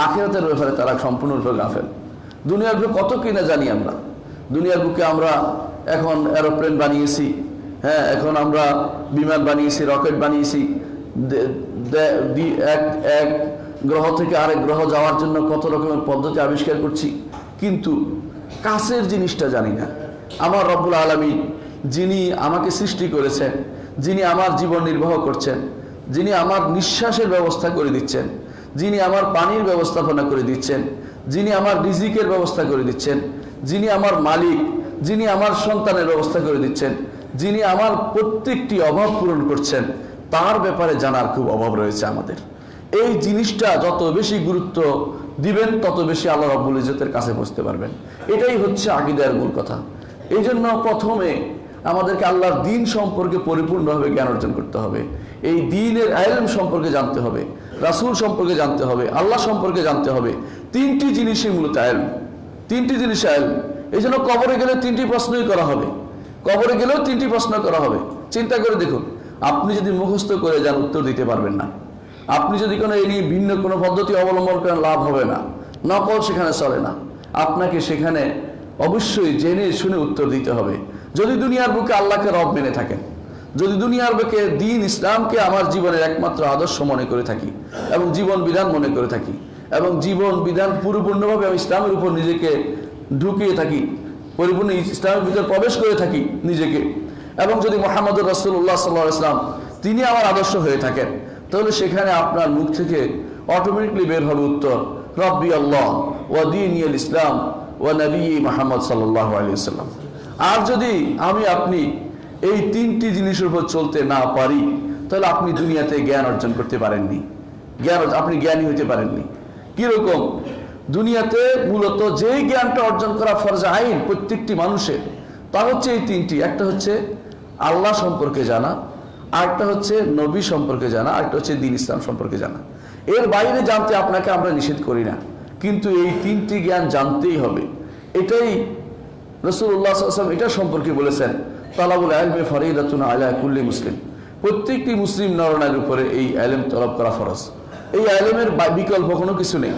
আখিরাতের ব্যাপারে তারা সম্পূর্ণরূপে গাফেল। দুনিয়ার বুকে কত কি না জানি আমরা। দুনিয়ার বুকে আমরা এখন এরোপ্লেন বানিয়েছি, হ্যাঁ, এখন আমরা বিমান বানিয়েছি, রকেট বানিয়েছি, এক গ্রহ থেকে আরেক গ্রহ যাওয়ার জন্য কত রকমের পদ্ধতি আবিষ্কার করছি, কিন্তু কাছের জিনিসটা জানি না। আমার রব্বুল আলামিন যিনি আমাকে সৃষ্টি করেছেন, যিনি আমার জীবন নির্বাহ করছেন, যিনি আমার নিঃশ্বাসের ব্যবস্থা করে দিচ্ছেন, যিনি আমার পানির ব্যবস্থাপনা করে দিচ্ছেন, যিনি আমার রিজিকের ব্যবস্থা করে দিচ্ছেন, যিনি আমার মালিক, যিনি আমার সন্তানের ব্যবস্থা করে দিচ্ছেন, যিনি আমার প্রত্যেকটি অভাব পূরণ করছেন, তার ব্যাপারে জানার খুব অভাব রয়েছে আমাদের। এই জিনিসটা যত বেশি গুরুত্ব দিবেন তত বেশি আল্লাহ রাব্বুল ইজ্জতের কাছে পৌঁছতে পারবেন। এটাই হচ্ছে আকীদার মূল কথা। এই জন্য প্রথমে আমাদেরকে আল্লাহর দ্বীন সম্পর্কে পরিপূর্ণভাবে জ্ঞান অর্জন করতে হবে। এই দ্বীনের ইলম সম্পর্কে জানতে হবে, রাসূল সম্পর্কে জানতে হবে, আল্লাহ সম্পর্কে জানতে হবে। তিনটি জিনিসই মূলত ইলম, তিনটি জিনিস ইলম। এই জন্য কবরে গেলে তিনটি প্রশ্নই করা হবে, কবরে গেলেও তিনটি প্রশ্ন করা হবে। চিন্তা করে দেখুন, আপনি যদি মুখস্থ করে যান উত্তর দিতে পারবেন না। আপনি যদি কোনো এই নিয়ে ভিন্ন কোনো পদ্ধতি অবলম্বন করেন লাভ হবে না, নকল সেখানে চলে না। আপনাকে সেখানে অবশ্যই জেনে শুনে উত্তর দিতে হবে। যদি দুনিয়ার বুকে আল্লাহকে রব মেনে থাকেন, যদি দুনিয়ার বুকে দ্বীন ইসলামকে আমার জীবনের একমাত্র আদর্শ মনে করে থাকি এবং জীবন বিধান মনে করে থাকি এবং জীবন বিধান পরিপূর্ণভাবে আমি ইসলামের উপর নিজেকে ঢুকিয়ে থাকি, পরিপূর্ণ ইসলামের ভিতরে প্রবেশ করে থাকি নিজেকে, এবং যদি মুহাম্মদুর রাসূলুল্লাহ সাল্লাল্লাহু আলাইহি ওয়াসাল্লাম তিনি আমার আদর্শ হয়ে থাকেন, তাহলে সেখানে আপনার মুখ থেকে অটোমেটিকলি বের হবে উত্তর রব্বি আল্লাহ ওয়া দীনিল ইসলাম ওয়া নবী মুহাম্মদ সাল্লাল্লাহু আলাইহি ওয়াসাল্লাম। আর যদি আপনি এই তিনটি জিনিসের উপর চলতে না পারি, তাহলে আপনি দুনিয়াতে জ্ঞান অর্জন করতে পারেননি, আপনি জ্ঞানী হতে পারেননি। কিরকম? দুনিয়াতে মূলত যেই জ্ঞানটা অর্জন করা ফরজ আইন প্রত্যেকটি মানুষের, তা হচ্ছে এই তিনটি। একটা হচ্ছে আল্লাহ সম্পর্কে জানা, আরেকটা হচ্ছে নবী সম্পর্কে জানা, আরেকটা হচ্ছে দ্বীন ইসলাম সম্পর্কে জানা। এর বাইরে জানতে আপনাকে আমরা নিষেধ করি না, কিন্তু এই তিনটি জ্ঞান জানতেই হবে। এটাই রাসূলুল্লাহ সাল্লাল্লাহু আলাইহি ওয়াসাল্লাম এটা সম্পর্কে বলেছেন তালাবুল ইলমি ফরিদাতুন আলা কুল্লি মুসলিম। প্রত্যেকটি মুসলিম নরনারীর উপরে এই ইলম তলব করা ফরজ। এই ইলমের বিকল্প কোনো কিছু নেই।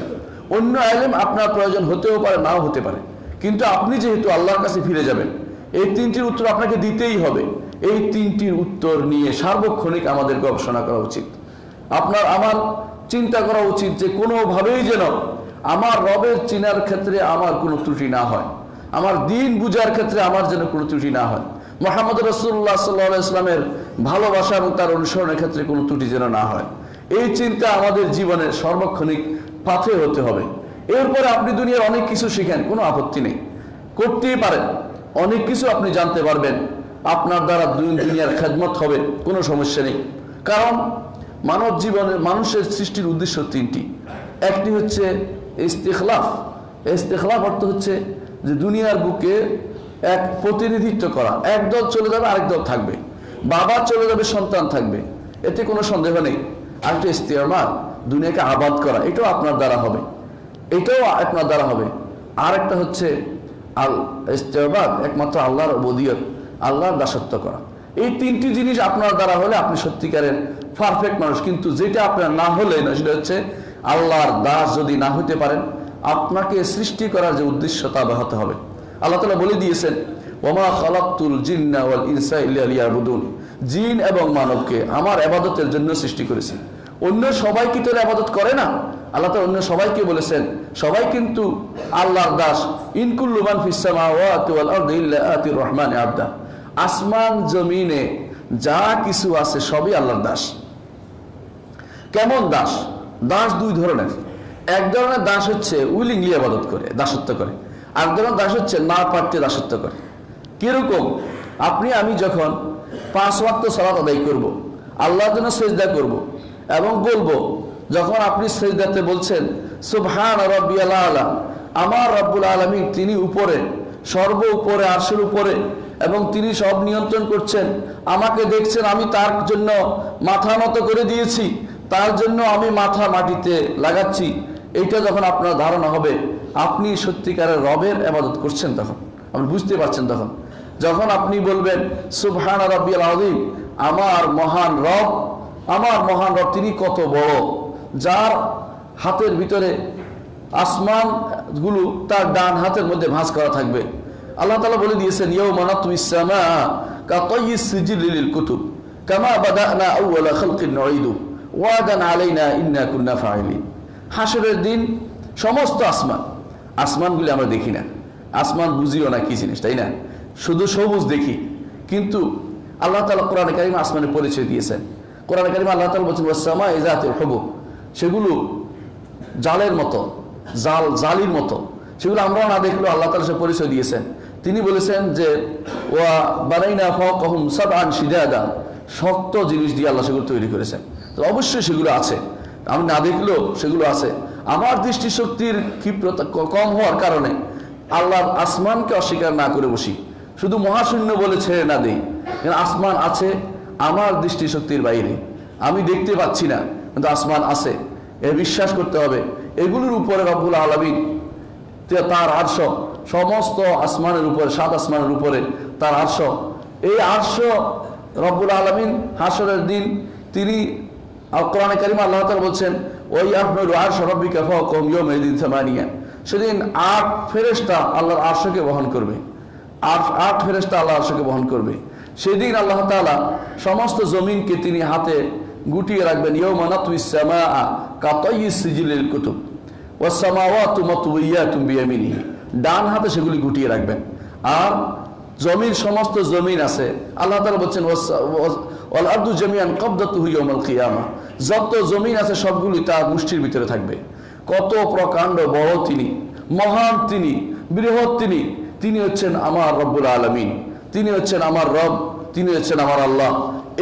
অন্য ইলম আপনার প্রয়োজন হতেও পারে, নাও হতে পারে, কিন্তু আপনি যেহেতু আল্লাহর কাছে ফিরে যাবেন, এই তিনটির উত্তর আপনাকে দিতেই হবে। এই তিনটির উত্তর নিয়ে সার্বক্ষণিক আমাদের গবেষণা করা উচিত। আপনার আমার চিন্তা করা উচিত যে কোনোভাবেই যেন আমার রবের চিনার ক্ষেত্রে আমার কোনো ত্রুটি না হয়, আমার দ্বীন বুঝার ক্ষেত্রে আমার যেন কোনো ত্রুটি না হয়, মুহাম্মদ রাসূলুল্লাহ সাল্লাল্লাহু আলাইহি ওয়াসাল্লামের ভালোবাসা এবং তার অনুসরণের ক্ষেত্রে কোনো ত্রুটি যেন না হয়। এই চিন্তা আমাদের জীবনের সর্বক্ষণিক পাথে হতে হবে। এরপরে আপনি দুনিয়ার অনেক কিছু শিখেন, কোনো আপত্তি নেই, করতেই পারেন, অনেক কিছু আপনি জানতে পারবেন, আপনার দ্বারা দুনিয়ার খেদমত হবে, কোনো সমস্যা নেই। কারণ মানব জীবনের মানুষের সৃষ্টির উদ্দেশ্য তিনটি। একটি হচ্ছে ইস্তিখলাফ। ইস্তিখলাফ অর্থ হচ্ছে যে দুনিয়ার বুকে এক প্রতিনিধিত্ব করা, একদল চলে যাবে আরেক দল থাকবে, বাবা চলে যাবে সন্তান থাকবে, এতে কোনো সন্দেহ নেই। আরেকটা ইস্তিমার, দুনিয়াকে আবাদ করা, এটাও আপনার দ্বারা হবে, এটাও আপনার দ্বারা হবে। আর একটা হচ্ছে আল ইস্তেবাদ, একমাত্র আল্লাহর উবুদিয়ত, আল্লাহর দাসত্ব করা। এই তিনটি জিনিস আপনার দ্বারা হলে আপনি সত্যিকারের পারফেক্ট মানুষ। কিন্তু যেটা আপনার না হলে না, সেটা হচ্ছে আল্লাহর দাস যদি না হতে পারেন, আপনাকে সৃষ্টি করার যে উদ্দেশ্য তা ব্যাহত হবে। আল্লাহ তাআলা বলে দিয়েছেন ওমা খালাকতুল জিন্না ওয়াল ইনসা ইল্লা লিয়াবুদুন, জিন এবং মানবকে আমার ইবাদতের জন্য সৃষ্টি করেছি। অন্য সবাই কি তোর ইবাদত করে না? আল্লাহ তাআলা অন্য সবাইকে বলেছেন সবাই কিন্তু আল্লাহর দাস। ইন কুল্লু মান ফিস সামাওয়াতি ওয়াল আরদি ইল্লা আতির রহমানি আবদা। আসমান জমিনে যা কিছু আছে সবই আল্লাহর দাস। কেমন দাস? দাস দুই ধরনের। এক ধরনের দাস হচ্ছে উইলিংলি ইবাদত করে, দাসত্ব করে। আর ধরনের দাস হচ্ছে না পারতে দাসত্ব করে। কিরকম? আপনি আমি যখন 5 ওয়াক্ত সালাত আদায় করব, আল্লাহর জন্য সিজদা করব এবং বলবো, যখন আপনি সিজদাতে বলছেন সুবহান রাব্বিয়াল আলা, আমার রব্বুল আলামিন তিনি উপরে, সর্ব উপরে, আরশের উপরে, এবং তিনি সব নিয়ন্ত্রণ করছেন, আমাকে দেখছেন, আমি তার জন্য মাথা নত করে দিয়েছি, তার জন্য আমি মাথা মাটিতে লাগাচ্ছি, এইটা যখন আপনার ধারণা হবে আপনি সত্যিকারের রবের ইবাদত করছেন, তখন আপনি বুঝতে পারছেন। তখন যখন আপনি বলবেন সুবহান রাব্বিয়াল আযীম, আমার মহান রব, আমার মহান রব তিনি কত বড়, যার হাতের ভিতরে আসমানগুলো তার ডান হাতের মধ্যে ভাঁজ করা থাকবে। আল্লাহ তাআলা বলে দিয়েছেন ইয়াউমা নাতউইস সামা কাতাইয়িস সিজিল লিল কুতুব কামা বাদানা আউওয়ালা খালকিন নুঈদু ওয়াদান আলাইনা ইন্না কুন্না ফাইলিন। হাসরের দিন সমস্ত আসমানগুলি আমরা দেখি না, আসমান বুঝিও না কি জিনিস, তাই না? শুধু সবুজ দেখি। কিন্তু আল্লাহ তাআলা কোরআনে কারিমে আসমানের পরিচয় দিয়েছেন। কোরআনে কারিমে আল্লাহ তাআলা বলেছেন ওয়াস সামাই যাতিল হুবুক, সেগুলো জালের মতো, জালির মতো, সেগুলো আমরা না দেখলেও আল্লাহ তাআলা সে পরিচয় দিয়েছেন। তিনি বলেছেন যে ওয়া বানাইনা ফাওকাহুম সাবআন শিদাদা, শক্ত জিনিস দিয়ে আল্লাহ সেগুলো তৈরি করেছেন। তো অবশ্যই সেগুলো আছে, আমি না দেখলেও সেগুলো আছে। আমার দৃষ্টিশক্তির ক্ষিপ্রতা কম হওয়ার কারণে আল্লাহর আসমানকে অস্বীকার না করে বসি, শুধু মহাশূন্য বলে ছেড়ে না দেই। আসমান আছে আমার দৃষ্টিশক্তির বাইরে, আমি দেখতে পাচ্ছি না, কিন্তু আসমান আছে, এ বিশ্বাস করতে হবে। এগুলোর উপরে রব্বুল আলামিন তার আরশ, সমস্ত আসমানের উপরে, 7 আসমানের উপরে তার আরশ। এই আরশ রব্বুল আলামিন হাসরের দিন তিনি কোরআনে কারিমে আল্লাহ তাআলা বলছেন ওয়া ইয়াহমিলু আরশ রাব্বিকা ফাওকাহুম ইয়াওমাইযিন সামানিয়া, সেদিন 8 ফেরেশতা আল্লাহর আরশকে বহন করবে। 8 ফেরেশতা আল্লাহর আরশকে বহন করবে। সেদিন আল্লাহ তাআলা সমস্ত জমিনকে তিনি হাতে গুটিয়ে রাখবেন। ইয়াউমা নাতউইস সামাআ কাতাইয়িস সিজিল লিল কুতুব ওয়াস সামাওয়াতু মাতউইয়াতুম বিয়ামিনিহি, ডান হাতে সেগুলি গুটিয়ে রাখবেন। আর জমির সমস্ত জমিন আছে, আল্লাহ তাআলা বলছেন ওয়াল আরদু জামিআন কবদাতুহু ইয়াউমাল কিয়ামা, যত জমিন আছে সবগুলি তার মুষ্টির ভিতরে থাকবে। কত প্রকাণ্ড বড় তিনি, মহান তিনি, বৃহৎ তিনি। তিনি হচ্ছেন আমার রব্বুল আলামিন, তিনি হচ্ছেন আমার রব, তিনি হচ্ছেন আমার আল্লাহ।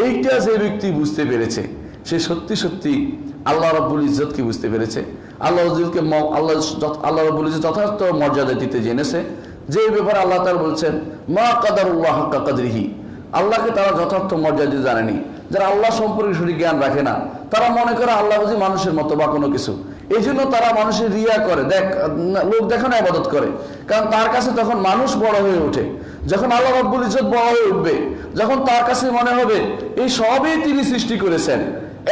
এইটা যে ব্যক্তি বুঝতে পেরেছে সে সত্যি সত্যি আল্লাহ রাব্বুল ইজ্জতকে বুঝতে পেরেছে, আল্লাহ রাব্বুল ইজ্জত যথার্থ মর্যাদা দিতে জেনেছে। যে ব্যাপারে আল্লাহ তাআলা বলছেন মা কাদারুল্লাহ হাক্কা কাদরিহি, আল্লাহকে তারা যথার্থ মর্যাদা দিতে জানেনি। যারা আল্লাহ সম্পর্কে সঠিক জ্ঞান রাখে না, তারা মনে করে আল্লাহ বুঝি মানুষের মতো বা কোনো কিছু, এই জন্য তারা মানুষের রিয়া করে, লোক দেখানো ইবাদত করে। কারণ তার কাছে তখন মানুষ বড় হয়ে ওঠে। যখন আল্লাহ রাব্বুল ইজ্জত বড় হয়ে উঠবে, যখন তার কাছে মনে হবে এই সবই তিনি সৃষ্টি করেছেন,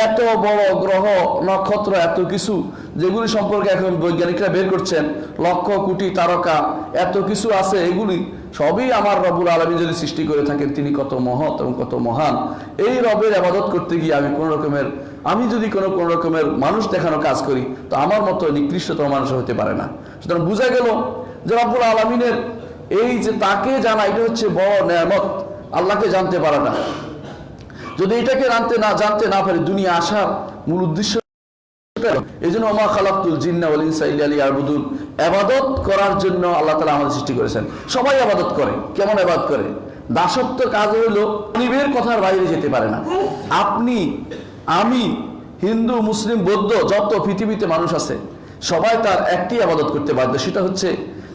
এত বড় গ্রহ নক্ষত্র, এত কিছু যেগুলি সম্পর্কে এখন বৈজ্ঞানিকরা বের করছেন, লক্ষ কোটি তারকা, এত কিছু আছে, এগুলি সবই আমার রব্বুল আলামিন যদি সৃষ্টি করে থাকেন, তিনি কত মহৎ এবং কত মহান। এই রবের ইবাদত করতে গিয়ে আমি যদি কোনো রকমের মানুষ দেখানো কাজ করি, তো আমার মতো নিকৃষ্টতম মানুষ হতে পারে না। সুতরাং বোঝা গেল যে রব্বুল আলামিনের এই যে তাকে জানা, এটা হচ্ছে বড় নেয়ামত। আল্লাহকে জানতে পারে না, যদি এটাকে জানতে না পারি, দুনিয়া আসার মূল উদ্দেশ্য। এই জন্য ওমা খালাকতুল জিন্না ওয়াল ইনসা ইল্লা লিয়াবুদুন, ইবাদত করার জন্য আল্লাহ তাআলা আমাদের সৃষ্টি করেছেন। সবাই ইবাদত করে। কেমন ইবাদত করে? দাসত্ব কাজ হইল নিবের কথার বাইরে যেতে পারে না। আপনি, আমি, হিন্দু, মুসলিম, বৌদ্ধ, যত পৃথিবীতে মানুষ আছে সবাই তার একটি ইবাদত করতে বাধ্য, সেটা হচ্ছে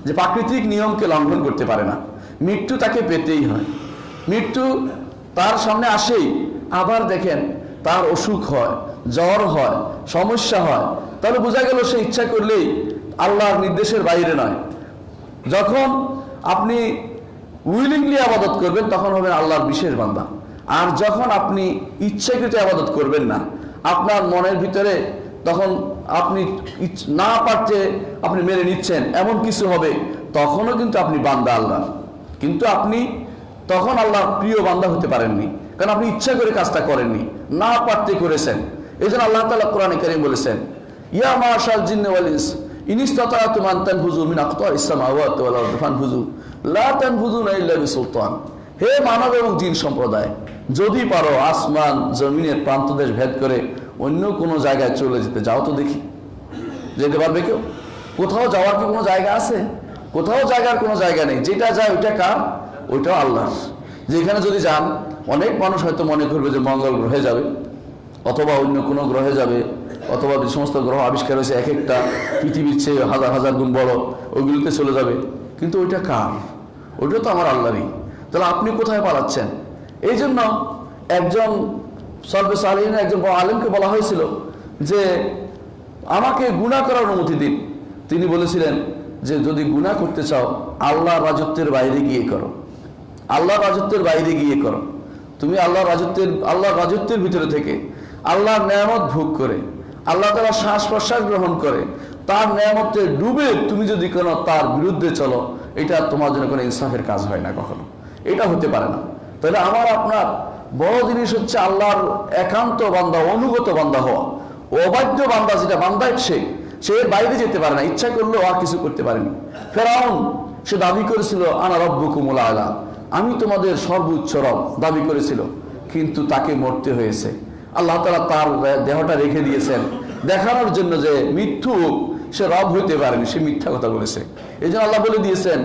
যে প্রাকৃতিক নিয়মকে লঙ্ঘন করতে পারে না। মৃত্যু তাকে পেতেই হয়, মৃত্যু তার সামনে আসেই। আবার দেখেন তার অসুখ হয়, জ্বর হয়, সমস্যা হয়, তাহলে বোঝা গেল সে ইচ্ছা করলেই আল্লাহর নির্দেশের বাইরে নয়। যখন আপনি উইলিংলি ইবাদত করবেন তখন হবেন আল্লাহর বিশেষ বান্দা। আর যখন আপনি ইচ্ছাকৃত ইবাদত করবেন না, আপনার মনের ভিতরে তখন আপনি না পারতে আপনি মেনে নিচ্ছেন, এমন কিছু হবে, তখনও কিন্তু আপনি বান্দা আল্লাহ, কিন্তু আপনি তখন আল্লাহর প্রিয় বান্দা হতে পারেননি, কারণ আপনি ইচ্ছা করে কাজটা করেননি, না পারতে করেছেন। এই জন্য আল্লাহ তাআলা কোরআনে কারীম বলেছেন ইয়া মাশাল জিন্নি ওয়াল ইনস ইন ইসতাতা'তুম আন তানফুযু মিন আকতারিস সামাওয়াতি ওয়াল আরদি ফানফুযু লা তানফুযুনা ইল্লা বিসুলতান। হে মানব এবং জিন সম্প্রদায়, যদি পারো আসমান জমিনের প্রান্তদেশ ভেদ করে অন্য কোনো জায়গায় চলে যেতে, যাও তো দেখি। যেতে পারবে কেউ? কোথাও যাওয়ার কি কোনো জায়গা আছে? কোথাও জায়গার কোনো জায়গা নেই। যেটা যায় ওইটা কার? ওইটাও আল্লাহর। যেখানে যদি যান, অনেক মানুষ হয়তো মনে করবে যে মঙ্গল গ্রহে যাবে, অথবা অন্য কোনো গ্রহে যাবে, অথবা যে সমস্ত গ্রহ আবিষ্কার হয়েছে এক একটা পৃথিবীর চেয়ে হাজার হাজার গুণ বড়, ওইগুলোতে চলে যাবে। কিন্তু ওইটা কার? ওইটা তো আমার আল্লাহরই। তাহলে আপনি কোথায় পালাচ্ছেন? এই জন্য একজন সলবে সালিহিন একজন বড় আলেমকে বলা হয়েছিল যে আমাকে গুনাহ করার অনুমতি দিন। তিনি বলেছিলেন যে যদি গুনাহ করতে চাও আল্লাহর রাজত্বের বাইরে গিয়ে করো, আল্লাহর রাজত্বের বাইরে গিয়ে করো। তুমি আল্লাহর রাজত্বের ভিতরে থেকে আল্লাহর নেয়ামত ভোগ করে, আল্লাহ তাআলা শ্বাস প্রশ্বাস গ্রহণ করে, তার নেয়ামতে ডুবে তুমি যদি কোনো তার বিরুদ্ধে চলো, এটা তোমার জন্য কোনো ইনসাফের কাজ হয় না, কখনো এটা হতে পারে না। তাহলে আমার আপনার বড় জিনিস হচ্ছে আল্লাহর একান্ত বান্দা, অনুগত বান্দা হওয়া। অবাধ্য বান্দা, যেটা বান্দায় সে বাইরে যেতে পারে না, ইচ্ছা করলেও আর কিছু করতে পারেনি। ফেরাউন সে দাবি করেছিল আনা রব্বুকুমুল আলা, আমি তোমাদের সর্বোচ্চ রব দাবি করেছিল, কিন্তু তাকে মরতে হয়েছে। আল্লাহ তাআলা তার দেহটা রেখে দিয়েছেন দেখানোর জন্য যে মিথ্যুক, সে রব হইতে পারেনি, সে মিথ্যা কথা বলেছে। এই জন্য আল্লাহ বলে দিয়েছেন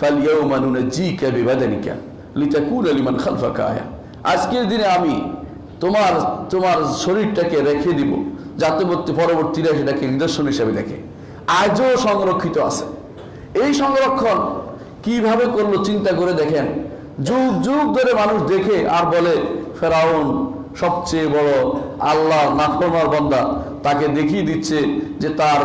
ফালইয়াউমা নুনজ্জিকা বিবাদানিকা লিতাকুনা লিমান খালফাকা আয়া, আজকের দিনে আমি তোমার শরীরটাকে রেখে দিব যাতে পরবর্তীরা সেটাকে নিদর্শন হিসেবে দেখে। আজও সংরক্ষিত আছে। এই সংরক্ষণ কিভাবে করলো চিন্তা করে দেখেন। যুগ যুগ ধরে মানুষ দেখে আর বলে ফেরাউন সবচেয়ে বড় আল্লাহ নাফরমান বান্দা, তাকে দেখিয়ে দিচ্ছে যে তার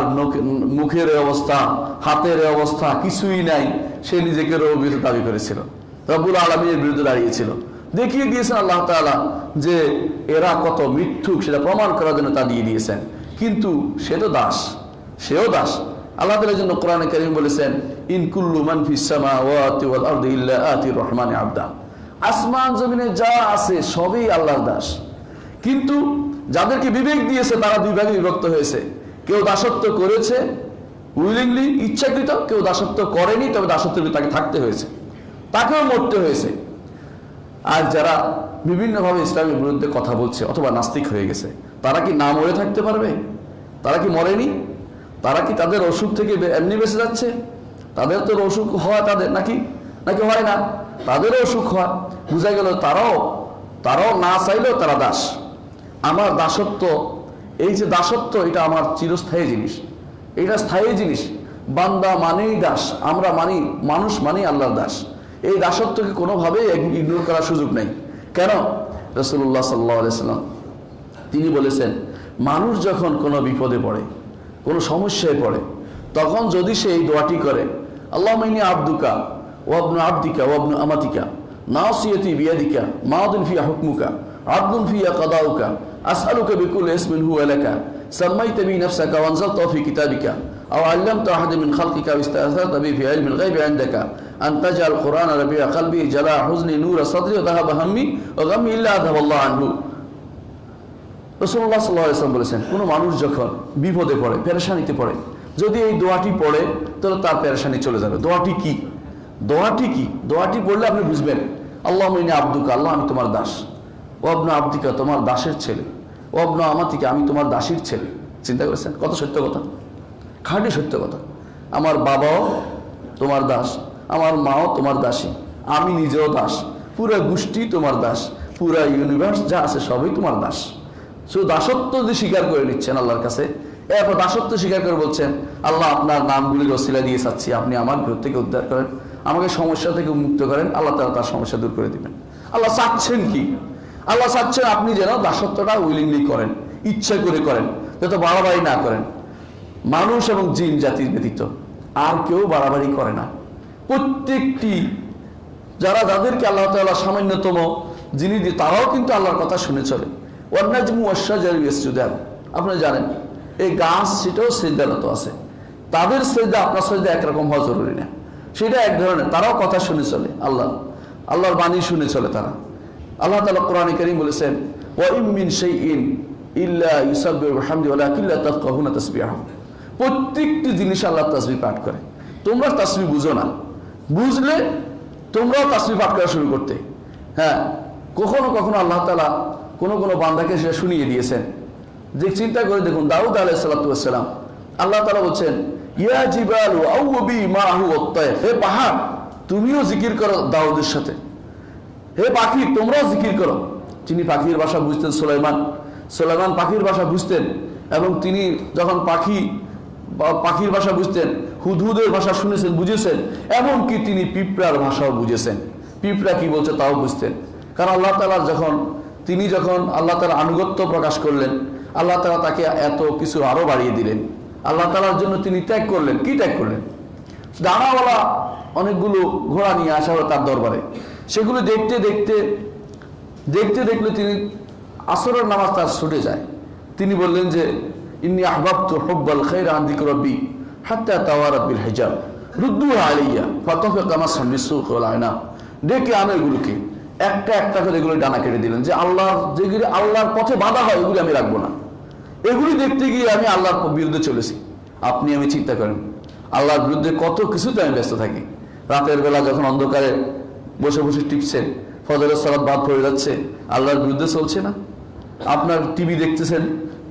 মুখের অবস্থা, হাতের অবস্থা কিছুই নাই। সে নিজেকে রবের দাবি করেছিল, রব্বুল আলামিনের বিরুদ্ধে দাঁড়িয়েছিল। দেখিয়ে দিয়েছেন আল্লাহ তাআলা যে এরা কত মিথ্যুক, সেটা প্রমাণ করার জন্য তা দিয়ে দিয়েছেন। কিন্তু সেও দাস। আল্লাহ তাআলার জন্য কোরআনে কারীম বলেছেন ইন কুল্লু মান ফিস সামাওয়াতি ওয়াল আরদি ইল্লা আতির রহমানি আবদা, আসমান জমিনে যা আছে সবই আল্লাহর দাস। কিন্তু যাদেরকে বিবেক দিয়েছে তারা দুই ভাগে বিভক্ত হয়েছে। কেউ দাসত্ব করেছে উইলিংলি, ইচ্ছাকৃত, কেউ দাসত্ব করেনি, তবে দাসত্বের তাকে থাকতে হয়েছে, তাকেও মরতে হয়েছে। আর যারা বিভিন্নভাবে ইসলামের বিরুদ্ধে কথা বলছে অথবা নাস্তিক হয়ে গেছে, তারা কি না মরে থাকতে পারবে? তারা কি মরেনি? তারা কি তাদের অসুখ থেকে এমনি বেঁচে যাচ্ছে? তাদের তো অসুখ হয়, তাদের নাকি হয় না? তাদেরও অসুখ হয়। বুঝা গেল তারাও না চাইলেও তারা দাস। আমার দাসত্ব, এই যে দাসত্ব, এটা আমার চিরস্থায়ী জিনিস, এটা স্থায়ী জিনিস। বান্দা মানেই দাস, আমরা মানি, মানুষ মানেই আল্লাহর দাস। এই দাসত্বকে কোনোভাবেই ইগনোর করার সুযোগ নেই। কেন? রাসূলুল্লাহ সাল্লাল্লাহু আলাইহি ওয়াসাল্লাম তিনি বলেছেন, মানুষ যখন কোনো বিপদে পড়ে, কোনো সমস্যায় পড়ে, তখন যদি সে এই দোয়াটি করে আল্লাহুম্মা ইন্নী আবদুকা ওয়া ইবনু আবদিকা ওয়া ইবনু আমাতিকা নাসিয়াতি বিয়াদিকা মাদিন ফিয়া হুকমুকা আদলুন ফিয়া কাদাউকা আসআলুকা বিকুল্লি ইসমিন হুয়া লাকা সাম্মাইতা বিহি নাফসাকা ওয়া আনজালতাহু ফি কিতাবিকা আও আল্লামতা আহাদান মিন খালকিকা ওয়া ইসতা'সারতা বিহি ফি ইলমিল গায়বি ইনদাকা আন তাজআল কুরআনা রাবি'a কলবি জালা হুজনি নূরা সাদরি ওয়া যাহাবা হাম্মি ওয়া গাম্মি ইল্লা আযহাবাল্লাহু আনহু। রাসূলুল্লাহ সাল্লাল্লাহু আলাইহি ওয়াসাল্লাম বলেছেন, কোনো মানুষ যখন বিপদে পড়ে, পেরেশানিতে পড়ে, যদি এই দোয়াটি পড়ে তাহলে তার পেরেশানি চলে যাবে। দোয়াটি কি? দোয়াটি পড়লে আপনি বুঝবেন আল্লাহুম্মা ইন্নী আবদুকা, আল্লাহ আমি তোমার দাস, ওয়া ইবনু আবদিকা তোমার দাসের ছেলে, ওয়া ইবনু আমাতিকা আমি তোমার দাসীর ছেলে। চিন্তা করেছেন কত সত্য কথা, খাঁটি সত্য কথা। আমার বাবাও তোমার দাস, আমার মাও তোমার দাসী, আমি নিজেও দাস, পুরা গোষ্ঠী তোমার দাস, পুরা ইউনিভার্স যা আছে সবই তোমার দাস। শুধু দাসত্ব যে স্বীকার করে নিচ্ছেন আল্লাহর কাছে, এরপর দাসত্ব স্বীকার করে বলছেন আল্লাহ আপনার নামগুলির ওসিলা দিয়ে চাচ্ছি আপনি আমার ঘর থেকে উদ্ধার করেন, আমাকে সমস্যা থেকে মুক্ত করেন, আল্লাহ তাআলা তার সমস্যা দূর করে দিবেন। আল্লাহ চাচ্ছেন কি? আল্লাহ চাচ্ছেন আপনি যেন দাসত্বটা উইলিংলি করেন, ইচ্ছা করে করেন, যত বাড়াবাড়ি না করেন। মানুষ এবং জিন জাতির ব্যতীত আর কেউ বাড়াবাড়ি করে না। প্রত্যেকটি যাদেরকে আল্লাহ তাআলা সামান্যতম জিনিস দিয়ে, তারাও কিন্তু আল্লাহর কথা শুনে চলে। ওয়ান নাজমু ওয়াশ শাজারু ইয়াসজুদান, আপনারা জানেন এই গাছ সেটাও সিজদারত আছে। তাদের সিজদা আপনার সিজদা একরকম হওয়া জরুরি না, সেটা এক ধরনের, তারাও কথা শুনে চলে, আল্লাহর বাণী শুনে চলে তারা। আল্লাহ তাআলা কোরআনে কারীম বলেছেন ওয়া ইম মিন শাইইন ইল্লা ইউসাব্বিহু বিহামদিহি ওয়ালাকিন লা তাফকাহুনা তাসবিহাহুম। প্রত্যেকটি জিনিস আল্লাহ তাসবিহ পাঠ করে। তোমরা তাসবিহ বুঝো না, বুঝলে তোমরাও তাসবিহ পাঠ করা শুরু করতে। হ্যাঁ, কখনো কখনো আল্লাহ তাআলা কোনো কোনো বান্দাকে সেটা শুনিয়ে দিয়েছেন। যে চিন্তা করে দেখুন, দাউদ আলাইহিস সালাতু ওয়াস সালাম, আল্লাহ তাআলা বলছেন ইয়া জিবালু আউবি মাহু ওয়াত-তায়র, হে পাহাড় তুমিও জিকির করো দাউদের সাথে, হে পাখি তোমরাও জিকির করো। যিনি পাখির ভাষা বুঝতেন সুলাইমান পাখির ভাষা বুঝতেন, এবং তিনি যখন পাখির ভাষা বুঝতেন, হুদহুদের ভাষা শুনেছেন, বুঝেছেন, এমনকি তিনি পিঁপড়ার ভাষাও বুঝেছেন, পিঁপড়া কি বলছে তাও বুঝতেন। কারণ আল্লাহ তাআলা তিনি যখন আল্লাহ তাআলার আনুগত্য প্রকাশ করলেন, আল্লাহ তাআলা তাকে এত কিছু আরো বাড়িয়ে দিলেন। আল্লাহ তাআলার জন্য তিনি ত্যাগ করলেন। কি ত্যাগ করলেন? ডানাওয়ালা অনেকগুলো ঘোড়া নিয়ে আসা হলো তার দরবারে। সেগুলো দেখতে দেখলে তিনি আসরের নামাজ তার ছুটে যায়। তিনি বললেন যে ইন্নী আহবাবতু হুব্বাল খায়রি আন যিকরি রাব্বি হাত্তা তাওয়ারাত বিল হিজাব রুদ্দুহা আলাইয়া ফাতাফাকা মাসহাম বিসসুক ওয়াল আনাম। ডেকে আনো এগুলোকে, একটা একটা করে এগুলো ডানা কেটে দিলেন, যে যেগুলি আল্লাহর পথে বাধা হয় এগুলি আমি রাখবো না। এগুলি দেখতে গিয়ে আমি আল্লাহর বিরুদ্ধে চলেছি। আপনি আমি চিন্তা করেন, আল্লাহর বিরুদ্ধে কত কিছুতে আমি ব্যস্ত থাকি। রাতের বেলা যখন অন্ধকারে বসে বসে টিপছেন, ফজরের সালাত বাদ পড়ে যাচ্ছে, আল্লাহর বিরুদ্ধে চলছে না? আপনার টিভি দেখতেছেন,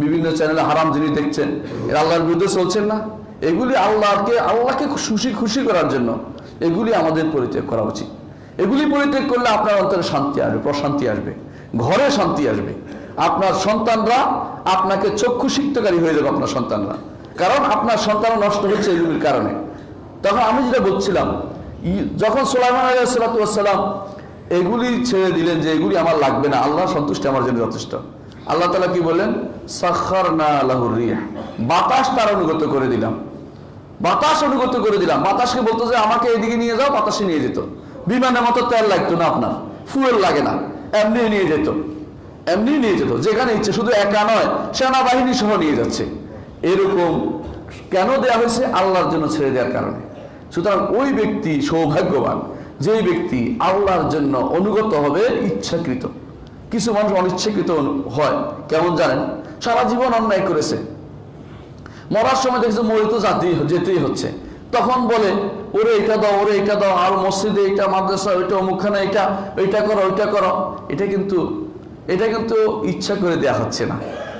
বিভিন্ন চ্যানেলে হারাম জিনিস দেখছেন, আল্লাহর বিরুদ্ধে চলছেন না? এগুলি আল্লাহকে খুশি করার জন্য এগুলি আমাদের পরিত্যাগ করা উচিত। এগুলি পরিত্যাগ করলে আপনার অন্তরে শান্তি আসবে, প্রশান্তি আসবে, ঘরে শান্তি আসবে। আপনার সন্তানরা আপনাকে চক্ষু সিক্তকারী হয়ে যাবে, আপনার সন্তানরা, কারণ আপনার সন্তান নষ্ট হচ্ছে এগুলির কারণে। তখন আমি যেটা বলছিলাম, যখন সুলাইমান আলাইহিস সালাতু ওয়াস সালাম এগুলি ছেড়ে দিলেন যে এগুলি আমার লাগবে না, আল্লাহ সন্তুষ্টি আমার জন্য যথেষ্ট, আল্লাহ তাআলা কি বললেন? সাখখারনা লাহুর রিহ, বাতাস তার অনুগত করে দিলাম। বাতাসকে বলতো যে আমাকে এদিকে নিয়ে যাও, বাতাসে নিয়ে যেত। বিমানের মতো তেল লাগতো না, আপনার ফুয়েল লাগে না, এমনি নিয়ে যেত যেখানে ইচ্ছে। শুধু একা নয়, সেনাবাহিনী সহ নিয়ে যাচ্ছে। এরকম কেন দেয়া হয়েছে? আল্লাহর জন্য ছেড়ে দেওয়ার কারণে। সুতরাং ওই ব্যক্তি সৌভাগ্যবান, যেই ব্যক্তি আল্লাহর জন্য অনুগত হবে ইচ্ছাকৃত। কিছু মানুষ অনিচ্ছাকৃত হয়, কেমন জানেন? সারা জীবন অন্যায় করেছে, মরার সময় দেখছে মরে তো যেতেই হচ্ছে, তখন বলে ওরে এটা দাও, আর মসজিদে এটা, মাদ্রাসা ওইটা, অমুকখানে এটা করো। এটা কিন্তু ইচ্ছা করে দেয়া হচ্ছে না।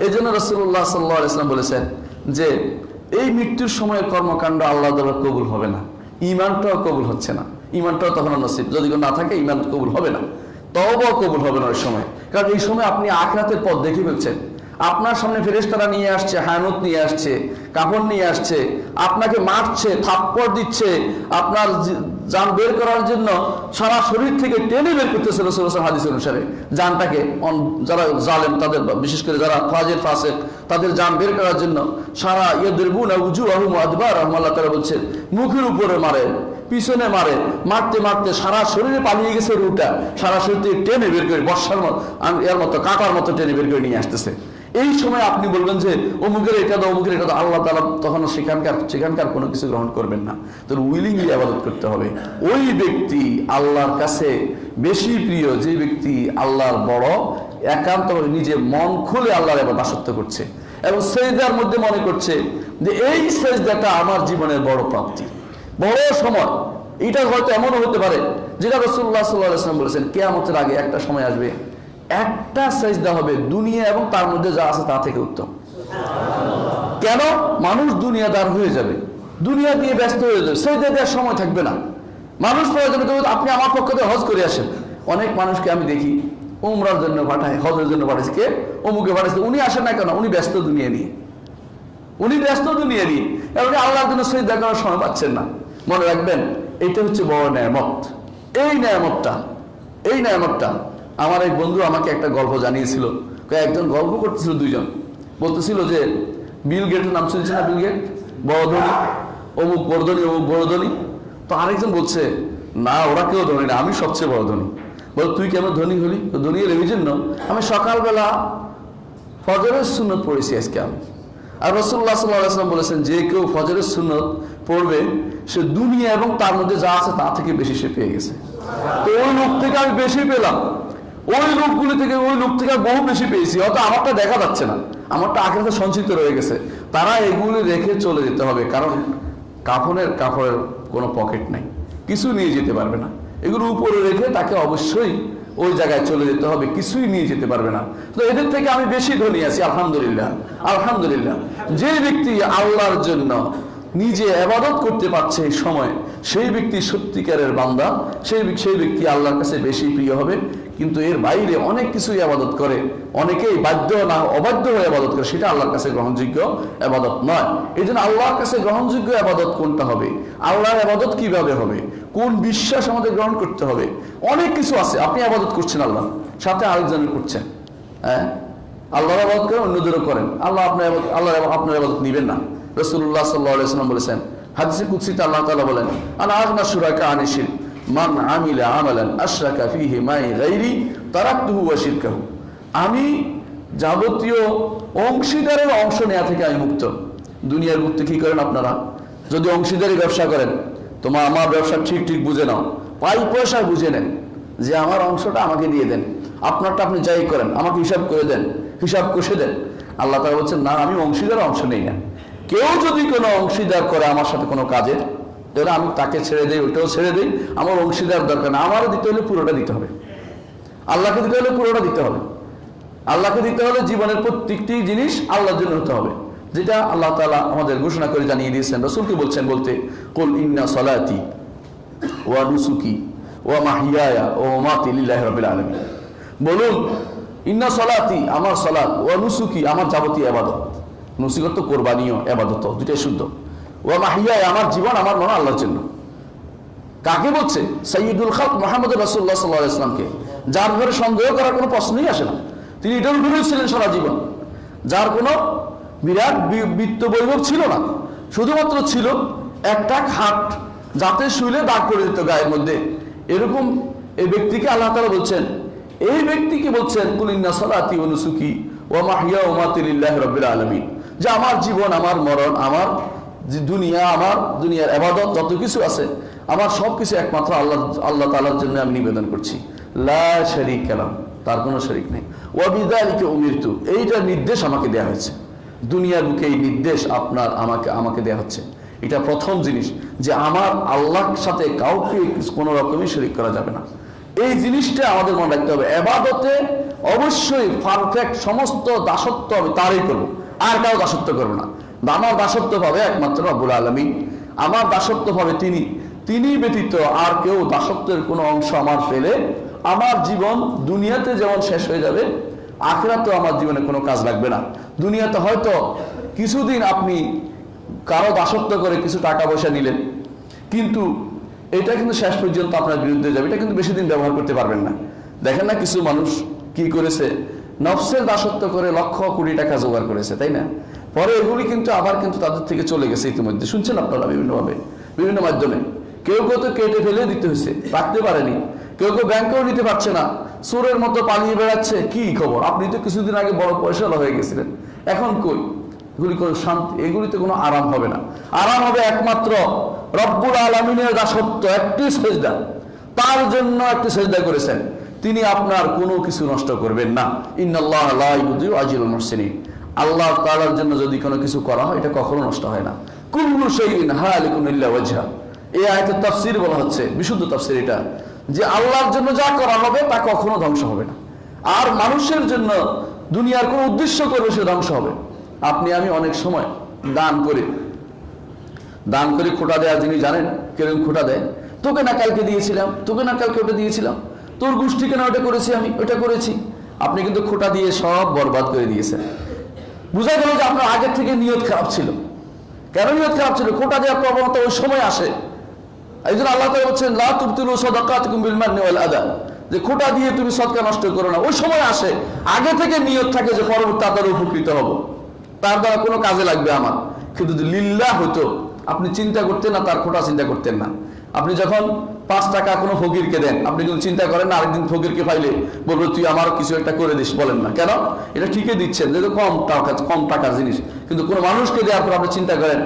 এই জন্য রাসূলুল্লাহ সাল্লাল্লাহু আলাইহি ওয়াসাল্লাম বলেছেন যে এই মৃত্যুর সময় কর্মকাণ্ড আল্লাহ দ্বারা কবুল হবে না, ঈমানটাও কবুল হচ্ছে না। ঈমানটাও তখন নসিব, যদি না থাকে ঈমান কবুল হবে না, তওবাও কবুল হবে না ওই সময়। কারণ এই সময় আপনি আখিরাতের পথ দেখে ফেলছেন। আপনার সামনে ফেরেশতারা নিয়ে আসছে, হায়ানত নিয়ে আসছে, কাপড় নিয়ে আসছে, আপনাকে মারছে, থাপ্পড় দিচ্ছে, আপনার জান বের করার জন্য সারা শরীর থেকে টেনে বের করতেছে রাসূলুল্লাহ হাদিস অনুসারে জানটাকে। যারা জালেম, তাদের বিশেষ করে যারা ফাজির ফাসিক, তাদের জান বের করার জন্য সারা ইয়াদরিবুনা উজুহাহুম ওয়া আদবারহুম, আল্লাহ তাআলা বলছেন মুখের উপরে মারে, পিছনে মারতে সারা শরীরে পালিয়ে গেছে রুটা, সারা শরীর থেকে টেনে বের করে বর্ষার মতো কাটার মতো টেনে বের করে নিয়ে আসতেছে। এই সময় আপনি বলবেন যে অমুকের এটা দাও, আল্লাহ তাআলা তখন সেখানকার কোনো কিছু গ্রহণ করবেন না। তো উইলিংলি ইবাদত করতে হবে। ওই ব্যক্তি আল্লাহর কাছে বেশি প্রিয় যে ব্যক্তি আল্লাহর বড় একান্তভাবে নিজে মন খুলে আল্লাহর ইবাদত আসক্ত করছে, এবং সেজদার মধ্যে মনে করছে যে এই সেজদাটা আমার জীবনের বড় প্রাপ্তি, বড় সময়। এটা হয়তো এমনও হতে পারে যেটা রাসূলুল্লাহ সাল্লাল্লাহু আলাইহি ওয়াসাল্লাম বলেছেন, কিয়ামতের আগে একটা সময় আসবে, একটা সেজদা হবে দুনিয়া এবং তার মধ্যে যা আছে তা থেকে উত্তম। কেন? মানুষ দুনিয়াদার হয়ে যাবে, দুনিয়া দিয়ে ব্যস্ত হয়ে যাবে, সেজদা দেওয়ার সময় থাকবে না। মানুষ প্রয়োজন, আপনি আমার পক্ষ থেকে হজ করে আসেন। অনেক মানুষকে আমি দেখি উমরার জন্য পাঠায়, হজের জন্য পাঠাইছে, কে অমুকে পাঠাইছে, উনি আসেন না কেন? উনি ব্যস্ত দুনিয়া নিয়ে, এবং আল্লাহর জন্য সেজদা করার সময় পাচ্ছেন না। মনে রাখবেন, এটা হচ্ছে বড় নেয়ামত। এই নেয়ামতটা আমার এক বন্ধু আমাকে একটা গল্প জানিয়েছিল। একজন গল্প করতেছিল, দুইজন বলতেছিল যে বিল গেটের নাম শুনছে না? বিল গেট বড় ধনী, অমুক বড় ধনী। তো আরেকজন বলছে না, ওরা কেউ ধনী না, আমি সবচেয়ে বড় ধনী। বল তুই কেন ধনী হলি? তো ধনী হলে এই জন্য আমি সকালবেলা ফজরের সুন্নত পড়েছি আজকে আমি। আর রাসূলুল্লাহ সাল্লাল্লাহু আলাইহি ওয়াসাল্লাম বলেছেন যে কেউ ফজরের সুন্নত পড়বে সে দুনিয়া এবং তার মধ্যে যা আছে তা থেকে বেশি সে পেয়ে গেছে। তো ওই লোক থেকে আমি বেশি পেলাম। ওই লোকগুলি থেকে ওই লোক থেকে বহু বেশি পেয়েছি, হয়তো আমারটা দেখা যাচ্ছে না, আমারটা আখেরাতে সঞ্চিত রয়ে গেছে। তারা এগুলি রেখে চলে যেতে হবে, কারণ কাফনের কোনো পকেট নেই, কিছু নিয়ে যেতে পারবে না। এগুলো উপরে রেখে তাকে অবশ্যই ওই জায়গায় চলে যেতে হবে, কিছুই নিয়ে যেতে পারবে না। তো এদের থেকে আমি বেশি ধনী আছি, আলহামদুলিল্লাহ। আলহামদুলিল্লাহ, যে ব্যক্তি আল্লাহর জন্য নিজে ইবাদত করতে পারছে এই সময়, সেই ব্যক্তি সত্যিকারের বান্দা, সেই ব্যক্তি আল্লাহর কাছে বেশি প্রিয় হবে। কিন্তু এর বাইরে অনেক কিছু ইবাদত করে, অনেকেই বাধ্য না অবাধ্য হয়ে ইবাদত করে, সেটা আল্লাহর কাছে গ্রহণযোগ্য ইবাদত নয়। এই জন্য আল্লাহর কাছে গ্রহণযোগ্য ইবাদত কোনটা হবে, আল্লাহর ইবাদত কিভাবে হবে, কোন বিশ্বাস আমাদের গ্রহণ করতে হবে, অনেক কিছু আছে। আপনি ইবাদত করছেন আল্লাহ, সাথে আরেকজনের করছেন, হ্যাঁ, আল্লাহর ইবাদত করেন, অন্যদেরও করেন, আল্লাহ আপনার ইবাদত নিবেন না। রাসূলুল্লাহ সাল্লাল্লাহু আলাইহি ওয়াসাল্লাম বলেছেন, হাদিসে কুদসিতে আল্লাহ তাআলা বলেন, আনা আগনা শুরাকা আনিশ শিরক মান আমিলা আমালান আশরাকা ফীহি মাই গায়রি তারাকতুহু ওয়া শিরকাহু। আমি যাবতীয় অংশীদারের অংশ নেওয়া থেকে আমি মুক্ত। দুনিয়ার মুক্তি কি করেন আপনারা? যদি অংশীদারি ব্যবসা করেন, আমার ব্যবসা ঠিক বুঝে নাও, পাই পয়সা বুঝে নেন, যে আমার অংশটা আমাকে দিয়ে দেন, আপনারটা আপনি যাই করেন, আমাকে হিসাব করে দেন, হিসাব কষে দেন। আল্লাহ তাআলা বলছেন, না, আমি অংশীদার অংশ নেই না। কেউ যদি কোনো অংশীদার করে আমার সাথে কোনো কাজের, তাহলে আমি তাকে ছেড়ে দিই, ওইটাও ছেড়ে দিই, আমার অংশীদার দরকার না। আমারও দিতে হলে পুরোটা দিতে হবে, আল্লাহকে দিতে হলে পুরোটা দিতে হবে। আল্লাহকে দিতে হলে জীবনের প্রত্যেকটি জিনিস আল্লাহর জন্য হতে হবে, যেটা আল্লাহ তাআলা আমাদের ঘোষণা করে জানিয়ে দিয়েছেন। রাসূলকে বলছেন বলতে, কুল ইন্না সলাতি ওয়া নুসুকি ওয়া মাহইয়ায়া ওয়া মামাতি লিল্লাহি রাব্বিল আলামিন। বলুন, ইন্না সলাতি, আমার সালাত, ওয়া নুসুকি, আমার যাবতীয় ইবাদত, নুসুক তো কোরবানিও ইবাদত, দুটাই শুদ্ধ, ওয়া মাহইয়ায়া, আমার জীবন আমার মরণ আল্লাহর জন্য। কাকে বলছে? সাইয়্যিদুল খালক মুহাম্মদুর রাসূলুল্লাহ সাল্লাল্লাহু আলাইহি ওয়াসাল্লামকে, যার ব্যাপারে সন্দেহ করার কোনো প্রশ্নই আসে না। তিনি এটার উপরেই ছিলেন সারা জীবন, যার কোনো বিরাট বিত্ত বৈভব ছিল না, শুধুমাত্র ছিল একটা খাট, যাতে শুইলে দাগ করে দিত গায়ের মধ্যে। এরকম এই ব্যক্তিকে আল্লাহ তাআলা বলছেন, এই ব্যক্তিকে বলছেন, কুল ইন্না সলাতি ওয়া নুসুকি ওয়া মাহইয়া ওয়া মামাতি লিল্লাহি রাব্বিল আলামিন, যে আমার জীবন, আমার মরণ, আমার যে দুনিয়া, আমার দুনিয়ার ইবাদত যত কিছু আছে, আমার সবকিছু একমাত্র আল্লাহ তাআলার জন্য আমি নিবেদন করছি। লা শারীকা লাহু, তার কোনো শরীক নেই। ওয়া বিযালিকা উমিরতু, এইটা নির্দেশ আমাকে দেয়া হয়েছে। দুনিয়ার বুকে এই নির্দেশ আমাকে দেয়া হচ্ছে। এটা প্রথম জিনিস, যে আমার আল্লাহর সাথে কাউকে কোনো রকমই শরীক করা যাবে না। এই জিনিসটা আমাদের মনে রাখতে হবে। ইবাদতে অবশ্যই পারফেক্ট, সমস্ত দাসত্ব আমি তারই করব, আর কারো দাসত্ব করব না। আমার দাসত্ব পাবে একমাত্র রব্বুল আলামিন, আমার দাসত্ব পাবে তিনি ব্যতীত আর কেউ দাসত্বের কোনো অংশ আমার পেলে আমার জীবন দুনিয়াতে যেমন শেষ হয়ে যাবে, আখিরাতেও আমার জীবনে কোনো কাজ লাগবে না। দুনিয়াতে হয়তো কিছুদিন আপনি কারো দাসত্ব করে কিছু টাকা পয়সা নিলেন, কিন্তু এটা কিন্তু শেষ পর্যন্ত আপনার বিরুদ্ধে যাবে, এটা কিন্তু বেশি দিন ব্যবহার করতে পারবেন না। দেখেন না কিছু মানুষ কি করেছে, নফসের দাসত্ব করে লক্ষ কোটি টাকা জোগাড় করেছে, তাই না? পরে এগুলি কিন্তু আবার কিন্তু তাদের থেকে চলে গেছে ইতিমধ্যে, শুনছেন আপনারা বিভিন্নভাবে, বিভিন্ন মাধ্যমে। কেউ তো কেটে ফেলে দিতে হয়েছে, রাখতে পারেনি, কেউ ব্যাংকেও নিতে পারছে না, চোরের মতো পালিয়ে বেড়াচ্ছে। কি খবর? আপনি তো কিছুদিন আগে বড় পয়সাওয়ালা হয়ে গেছিলেন, এখন কই? এগুলি কোনো শান্তি, এগুলিতে কোনো আরাম হবে না। আরাম হবে একমাত্র রব্বুল আলামিনের দাসত্ব, একটি সেজদা, তার জন্য একটি সেজদা করেছেন, তিনি আপনার কোনো কিছু নষ্ট করবেন না। ইন্নাল্লাহা লা ইউযিউ আজরুল মুহসিনিন, আল্লাহ তাআলার জন্য যদি কোনো কিছু করা হয়, এটা কখনো নষ্ট হয় না। কুল্লু শাইইন হালিকুন ইল্লা ওয়াজহা, এই আয়াতের তাফসীর বলা হচ্ছে, বিশুদ্ধ তাফসীর এটা, যে আল্লাহর জন্য যা করা হবে তা কখনো ধ্বংস হবে না, আর মানুষের জন্য দুনিয়ার কোনো উদ্দেশ্য করবে সে ধ্বংস হবে। আপনি আমি অনেক সময় দান করি খোটা দেওয়ার জিনিস জানেন কিরকম খোটা দেয়? তোকে না কালকে দিয়েছিলাম, তোকে না কালকে ওটা দিয়েছিলাম, তোর গোষ্ঠীকে না ওটা করেছি, আমি ওটা করেছি। আপনি কিন্তু খোটা দিয়ে সব বরবাদ করে দিয়েছেন। বোঝা গেল যে আপনার আগের থেকে নিয়ত খারাপ ছিল। কেন নিয়ত খারাপ ছিল? খোটা দেওয়ার প্রবণতা ওই সময় আসে। এই জন্য আল্লাহ তাআলা বলছেন, লা তুবতিলু সাদাকাতুকুম বিল মান্নি ওয়াল আদা, যে খোটা দিয়ে তুমি সদকা নষ্ট করো না। ওই সময় আসে, আগে থেকে নিয়ত থাকে যে পরবর্তী তাদের উপকৃত হব, তার দ্বারা কোনো কাজে লাগবে আমার। কিন্তু যদি লিল্লাহ হতো, আপনি চিন্তা করতেন না, তার খোটা চিন্তা করতেন না। আপনি যখন 5 টাকা কোনো ফকিরকে দেন, আপনি কিন্তু চিন্তা করেন না আরেকদিন ফকিরকে পাইলে বলবো তুই আমার কিছু একটা করে দিস, বলেন না কেন? এটা ঠিকই দিচ্ছেন, যেহেতু কম টাকার জিনিস। কিন্তু কোনো মানুষকে দেওয়ার পর আপনি চিন্তা করেন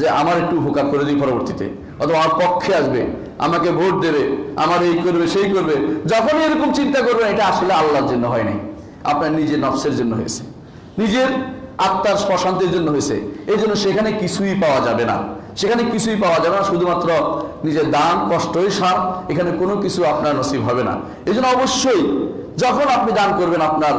যে আমার একটু উপকার করে দিই পরবর্তীতে, অথবা আমার পক্ষে আসবে, আমাকে ভোট দেবে, আমার এই করবে সেই করবে। যখন এরকম চিন্তা করবেন, এটা আসলে আল্লাহর জন্য হয় নাই, আপনার নিজের নফসের জন্য হয়েছে, নিজের আত্মার প্রশান্তির জন্য হয়েছে। এই জন্য সেখানে কিছুই পাওয়া যাবে না, সেখানে কিছুই পাওয়া যাবে না, শুধুমাত্র নিজের দান কষ্টই সার, এখানে কোনো কিছু আপনার নসিব হবে না। এই জন্য অবশ্যই যখন আপনি দান করবেন আপনার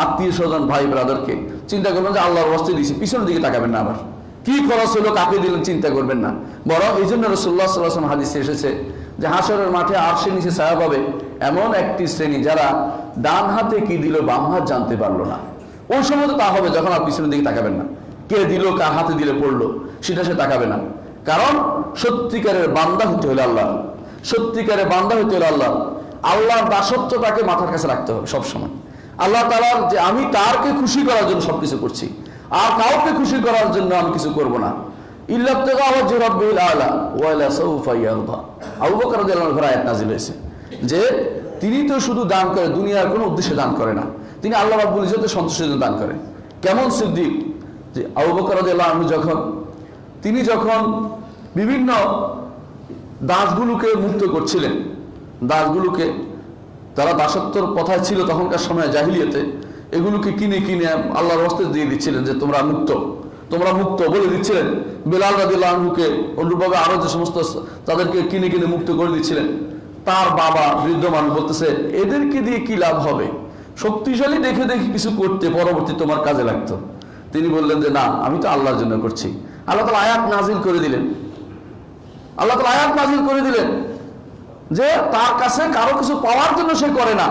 আত্মীয় স্বজন ভাই ব্রাদারকে, চিন্তা করবেন যে আল্লাহর ওয়াস্তে দিয়েছি, পিছনের দিকে তাকাবেন না, আবার কি খরচ হলো কাকে দিলেন চিন্তা করবেন না। বরং এই জন্য রাসূলুল্লাহ সাল্লাল্লাহু আলাইহি ওয়াসাল্লাম হাদিসে এসেছে যে হাসরের মাঠে আরশের নিচে ছায়া পাবে এমন একটি শ্রেণী যারা ডান হাতে কি দিল বাম হাত জানতে পারলো না। ওই সময় তো তা হবে যখন আপনি পিছনের দিকে তাকাবেন না, কে দিল কার হাতে দিলে পড়লো সেটা সে তাকাবে না। কারণ সত্যিকারের বান্দা হতে হলে আল্লাহ, সত্যিকারের বান্দা হতে হলে আল্লাহ, আল্লাহর দাসত্বটাকে মাথার কাছে রাখতে হবে সবসময়। আল্লাহ তাআলার যে আমি তারকে খুশি করার জন্য সবকিছু করছি, আর কাউকে খুশি করার জন্য আমি কিছু করব না। ইল্লাবতিগা ওয়াজহি রাব্বিল আলা ওয়া লা সাউফা ইয়ারদা। আবু বকর রাদিয়াল্লাহু আনহু আয়াত নাযিল হয়েছে যে তিনি তো শুধু দান করে, দুনিয়ার কোনো উদ্দেশ্যে দান করে না, তিনি আল্লাহ রাব্বুল ইজ্জতের সন্তুষ্টির জন্য দান করেন। কেমন সিদ্দিক যে আবু বকর রাদিয়াল্লাহু আনহু তিনি যখন বিভিন্ন দাসগুলোকে মুক্ত করছিলেন, দাসগুলোকে তারা দাসত্বর কথায় ছিল তখনকার সময় জাহিলিয়াতে, এগুলোকে কিনে কিনে আল্লাহর রাস্তায় দিয়ে দিচ্ছিলেন যে তোমরা মুক্ত, তোমরা মুক্ত বলে দিচ্ছিলেন। বেলাল রাদিয়াল্লাহু আনহুকে অনুরূপভাবে আরো যে সমস্ত তাদেরকে কিনে কিনে মুক্ত করে দিচ্ছিলেন। তার বাবা বৃদ্ধ মানুষ বলতেছে এদেরকে দিয়ে কি লাভ হবে, শক্তিশালী দেখে দেখে কিছু করতে পরবর্তী তোমার কাজে লাগতো। তিনি বললেন যে না, আমি তো আল্লাহর জন্য করছি। আল্লাহ তাআলা আয়াত নাজিল করে দিলেন, আল্লাহ তাআলা আয়াত নাজিল করে দিলেন যে তার কাছে কারো কিছু পাওয়ার জন্য সে করে না,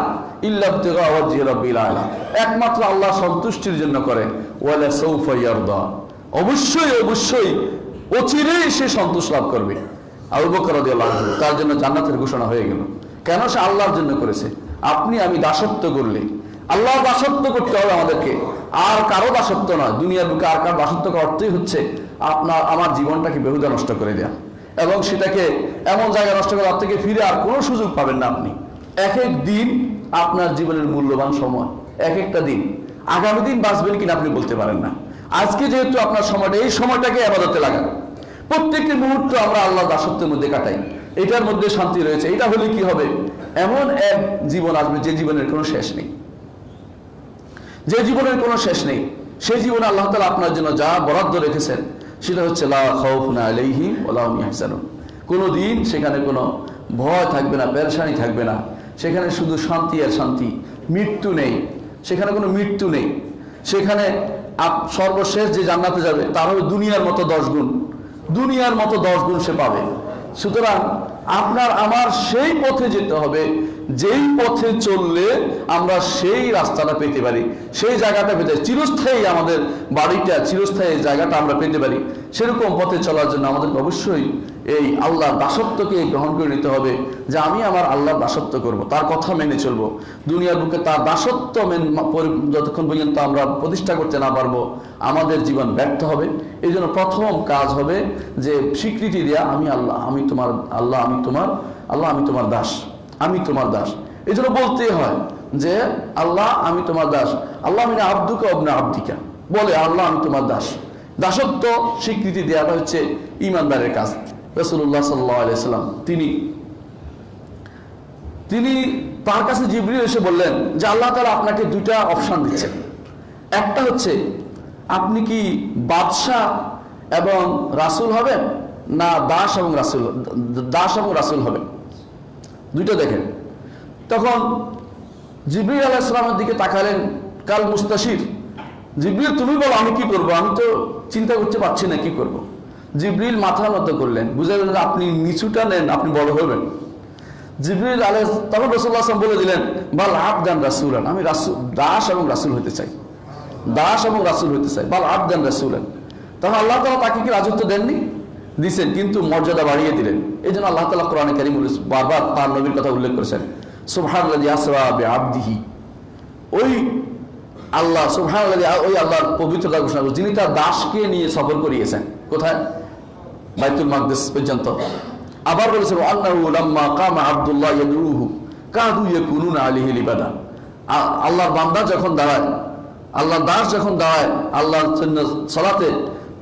ইল্লাবতিগা ওয়াজহি রাব্বিল আলা, একমাত্র আল্লাহর সন্তুষ্টির জন্য করে। ওয়ালা সাউফা ইয়ারদা, অবশ্যই অবশ্যই অচিরেই সে সন্তোষ লাভ করবে। আবু বকর রাদিয়াল্লাহু আনহু তার জন্য জান্নাতের ঘোষণা হয়ে গেল। কেন? সে আল্লাহর জন্য করেছে। আপনি আমি দাসত্ব করলে, আল্লাহর দাসত্ব করতে হবে আমাদেরকে, আর কারো দাসত্ব নয়। দুনিয়ার বুকে আর কারো দাসত্ব করার অর্থই হচ্ছে আপনার আমার জীবনটাকে বেহুদা নষ্ট করে দেয়া, এবং সেটাকে এমন জায়গায় নষ্ট করার থেকে ফিরে আর কোনো সুযোগ পাবেন না আপনি। এক এক দিন আপনার জীবনের মূল্যবান সময়, এক একটা দিন, আগামী দিন বাঁচবেন কিনা আপনি বলতে পারেন না। আজকে যেহেতু আপনার সময়টা, এই সময়টাকে ইবাদতে লাগান। প্রত্যেকটি মুহূর্ত আমরা আল্লাহ দাসত্বের মধ্যে কাটাই, এটার মধ্যে শান্তি রয়েছে। এটা হলে কি হবে, এমন এক জীবন আসবে যে জীবনের কোনো শেষ নেই, যে জীবনের কোনো শেষ নেই। সেই জীবনে আল্লাহ তাআলা আপনার জন্য যা বরাদ্দ রেখেছেন সেটা হচ্ছে লা খাউফুন আলাইহিম ওয়া লা হুম ইয়াহজানুন। কোনো দিন সেখানে কোনো ভয় থাকবে না, পেরেশানি থাকবে না, সেখানে শুধু শান্তি আর শান্তি। মৃত্যু নেই, সেখানে কোনো মৃত্যু নেই। সেখানে সর্বশেষ যে জান্নাতে যাবে তার হবে দুনিয়ার মতো 10 গুণ, দুনিয়ার মতো 10 গুণ সে পাবে। সুতরাং আপনার আমার সেই পথে যেতে হবে যেই পথে চললে আমরা সেই রাস্তাটা পেতে পারি, সেই জায়গাটা পেতে, চিরস্থায়ী আমাদের বাড়িটা, চিরস্থায়ী জায়গাটা আমরা পেতে পারি। সেরকম পথে চলার জন্য আমাদেরকে অবশ্যই এই আল্লাহর দাসত্বকে গ্রহণ করে নিতে হবে যে আমি আমার আল্লাহর দাসত্ব করব, তার কথা মেনে চলবো। দুনিয়ার বুকে তার দাসত্ব যতক্ষণ পর্যন্ত আমরা প্রতিষ্ঠা করতে না পারবো আমাদের জীবন ব্যর্থ হবে। এই জন্য প্রথম কাজ হবে যে স্বীকৃতি দেয়া, আমি আল্লাহ, আমি তোমার আল্লাহ, আমি তোমার আল্লাহ, আমি তোমার দাস, আমি তোমার দাস। এই জন্য বলতেই হয় যে আল্লাহ আমি তোমার দাস, আল্লাহ মিনা আব্দুকা ওয়া ইবনা আব্দিকা, বলে আল্লাহ আমি তোমার দাস। দাসত্ব স্বীকৃতি দেওয়াটা হচ্ছে ঈমানদারের কাজ। রাসূলুল্লাহ সাল্লাল্লাহু আলাইহি ওয়াসাল্লাম তিনি তার কাছে জিবরিল এসে বললেন যে আল্লাহ তাআলা আপনাকে 2টা অপশন দিচ্ছেন। একটা হচ্ছে আপনি কি বাদশাহ এবং রাসূল হবেন, না দাস এবং রাসূল হবেন, 2টা দেখেন। তখন জিবরিল আলাইহিস সালামের দিকে তাকালেন, কাল মুস্তাশির, জিবরিল তুমি বলো আমি কি করব, আমি তো চিন্তা করতে পারছি না কি করব। জিবরিল মাথা নত করলেন, বুঝালেন যে আপনি নিচুটা নেন, আপনি বড় হবেন। জিবরিল আলাইহিস তখন রাসূলুল্লাহ সাল্লাল্লাহু আলাইহি ওয়াসাল্লাম বলে দিলেন বাল আবদান রাসূলান, আমি দাস এবং রাসূল হতে চাই, দাস এবং রাসূল হতে চাই, বাল আবদান রাসূলান। তখন আল্লাহ তাআলা তাকে কি রাজত্ব দেননি? দিয়েছেন, কিন্তু মর্যাদা বাড়িয়ে দিলেন। এই জন্য আল্লাহ তাআলা কোরআনে কারীমে বারবার তার নবীর কথা উল্লেখ করেছেন, সুবহানাল্লাযী আসরা বিআবদিহি, ওই আল্লাহ সুবহানাল্লাযী, ওই আল্লাহর পবিত্রতা ঘোষণা করছেন যিনি তার দাসকে নিয়ে সফর করিয়েছেন। কোথায়? বাইতুল মাকদিস পর্যন্ত। আবার বলেছেন আন্নাহু লাম্মা কামা আব্দুল্লাহ ইয়াদউহু কাদু ইয়াকুনুনা আলাইহি লিবাদা। আল্লাহর বান্দা যখন দাঁড়ায়, আল্লাহর দাস যখন দাঁড়ায় আল্লাহর জন্য সালাতে,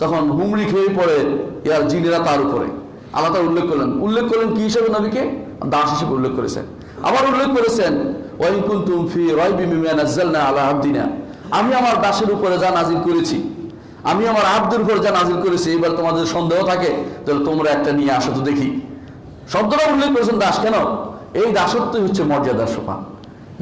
তখন হুমড়ি খেয়ে পড়ে ইয়ার জিনেরা তার উপরে। আল্লাহ তাআলা উল্লেখ করলেন কি হিসেবে? নবীকে দাস হিসেবে উল্লেখ করেছেন। আবার উল্লেখ করেছেন ওয়া ইন কুনতুম ফি রাইবিম মিম্মা নাযালনা আলা আবদিনা, আমি আমার দাসের উপরে যা নাজিল করেছি, আমি আমার আব্দের উপরে যা নাজিল করেছি, এবার তোমাদের সন্দেহ থাকে তাহলে তোমরা একটা নিয়ে আসো তো দেখি। শব্দটা উল্লেখ করেছেন দাস। কেন? এই দাসত্বই হচ্ছে মর্যাদার সোপান।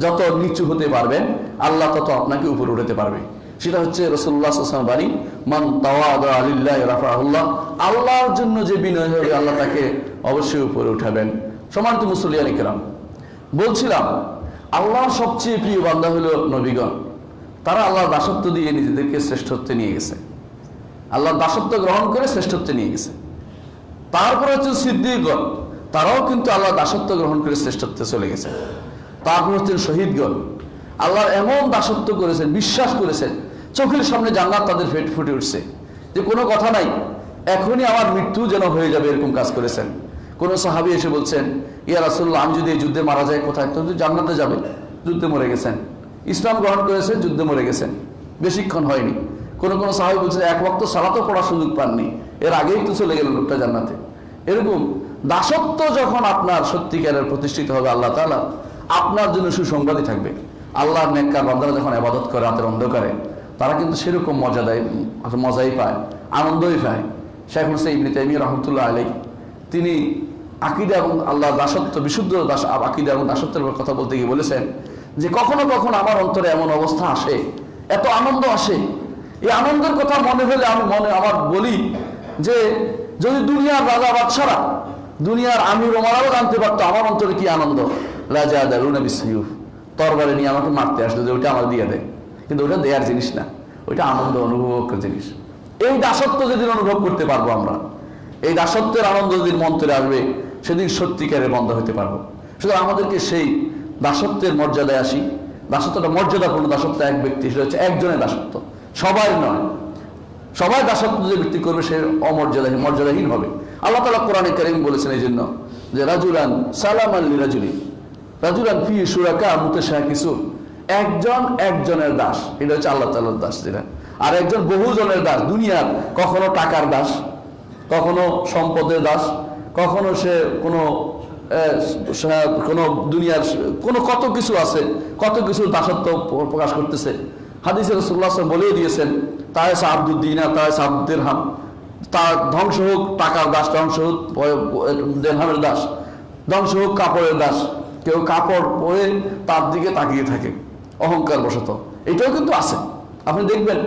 যত নিচু হতে পারবেন আল্লাহ তত আপনাকে উপরে উঠাতে পারবে। সেটা হচ্ছে রাসূলুল্লাহ সাল্লাল্লাহু আলাইহি ওয়াসাল্লাম বাণী, মান তাওয়াদা লিল্লাহি রাফাহুল্লাহ, আল্লাহর জন্য যে বিনয় হবে আল্লাহ তাকে অবশ্যই উপরে উঠাবেন। সম্মানিত মুসল্লিয়ানে কেরাম, বলছিলাম আল্লাহর সবচেয়ে প্রিয় বান্দা হলো নবীগণ। তারা আল্লাহর দাসত্ব দিয়ে নিজেদেরকে শ্রেষ্ঠত্বে নিয়ে গেছে, আল্লাহর দাসত্ব গ্রহণ করে শ্রেষ্ঠত্বে নিয়ে গেছে। তারপরে হচ্ছে সিদ্দিকগণ, তারাও কিন্তু আল্লাহর দাসত্ব গ্রহণ করে শ্রেষ্ঠত্বে চলে গেছে। তারপর হচ্ছেন শহীদগণ, আল্লাহর এমন দাসত্ব করেছেন, বিশ্বাস করেছেন, চোখের সামনে জান্নাত তাদের ফুটে উঠছে, যে কোনো কথা নাই, এখনই আমার মৃত্যু যেন হয়ে যাবে, এরকম কাজ করেছেন। কোন সাহাবী এসে বলছেন, ইয়া রাসূলুল্লাহ, আমি যদি এই যুদ্ধে মারা যাই কোথায়? তো জান্নাতে যাবে। যুদ্ধে মরে গেছেন, ইসলাম গ্রহণ করেছেন, যুদ্ধে মরে গেছেন, বেশিক্ষণ হয়নি। কোন সাহাবী বলছেন এক ওয়াক্ত সালাতও পড়ার সুযোগ পাননি, এর আগেই তো চলে গেল লোকটা জান্নাতে। এরকম দাসত্ব যখন আপনার সত্যিকারের প্রতিষ্ঠিত হবে, আল্লাহ তাআলা আপনার জন্য সুসংবাদই থাকবে। আল্লাহর নেককার বান্দারা যখন ইবাদত করে রাতের অন্ধকারে, তারা কিন্তু সেরকম মজাই পায়, আনন্দই পায়। শেখ হুসাইন ইবনে তাইমিয়া রাহমাতুল্লাহ আলাইহি তিনি আকীদা এবং আল্লাহর দাসত্ব, বিশুদ্ধ আকীদা এবং দাসত্বের কথা বলতে গিয়ে বলেছেন যে কখনো কখনো আমার অন্তরে এমন অবস্থা আসে, এত আনন্দ আসে, এই আনন্দের কথা মনে হলে আমি আমার বলি যে যদি দুনিয়ার রাজা বাদশারা, দুনিয়ার আমির ওমরাও জানতে পারতো আমার অন্তরে কি আনন্দ, লাজাদারুনা বিসিয়ুফ, তরবারি নিয়ে আমাকে মারতে আসতো যে ওইটা আমার দিয়ে দেয়। কিন্তু ওটা দেয়ার জিনিস না, ওইটা আনন্দ অনুভবের জিনিস। এই দাসত্ব যেদিন অনুভব করতে পারবো আমরা, এই দাসত্বের আনন্দ যেদিন মন্ত্রে আসবে, সেদিন সত্যিকারের বন্ধ হতে পারবো। সুতরাং আমাদেরকে সেই দাসত্বের মর্যাদায় আসি। দাসত্বটা মর্যাদাপূর্ণ দাসত্ব, এক ব্যক্তি, সেটা হচ্ছে একজনের দাসত্ব, সবাই নয়। সবাই দাসত্ব যে ব্যক্তি করবে সে মর্যাদাহীন হবে। আল্লাহ তাআলা কোরআনে কারীম বলেছেন এই জন্য যে রাজুলান সালামান লিরাজুলিন রাজুলান ফি শুরাকা মুতাশাকিসুন, একজন একজনের দাস, এটা হচ্ছে আল্লাহ তাআলার দাস যেটা। আর একজন বহুজনের দাস, দুনিয়ার কখনো টাকার দাস, কখনো সম্পদের দাস, কখনো সে কোনো দুনিয়ার কত কিছু আছে, কত কিছু দাসত্ব প্রকাশ করতেছে। হাদিসে রাসূলুল্লাহ সাল্লাল্লাহু আলাইহি ওয়াসাল্লাম বলেই দিয়েছেন, তায়েস আব্দুদ দিনার, তায়েস আব্দুদ দিরহাম, তার ধ্বংস হোক টাকার দাস, ধ্বংস হোক দিরহামের দাস, ধ্বংস হোক কাপড়ের দাস। কেউ কাপড় পরে তার দিকে তাকিয়ে থাকে অহংকার বশত, এটাও কিন্তু আছে। আপনি দেখবেন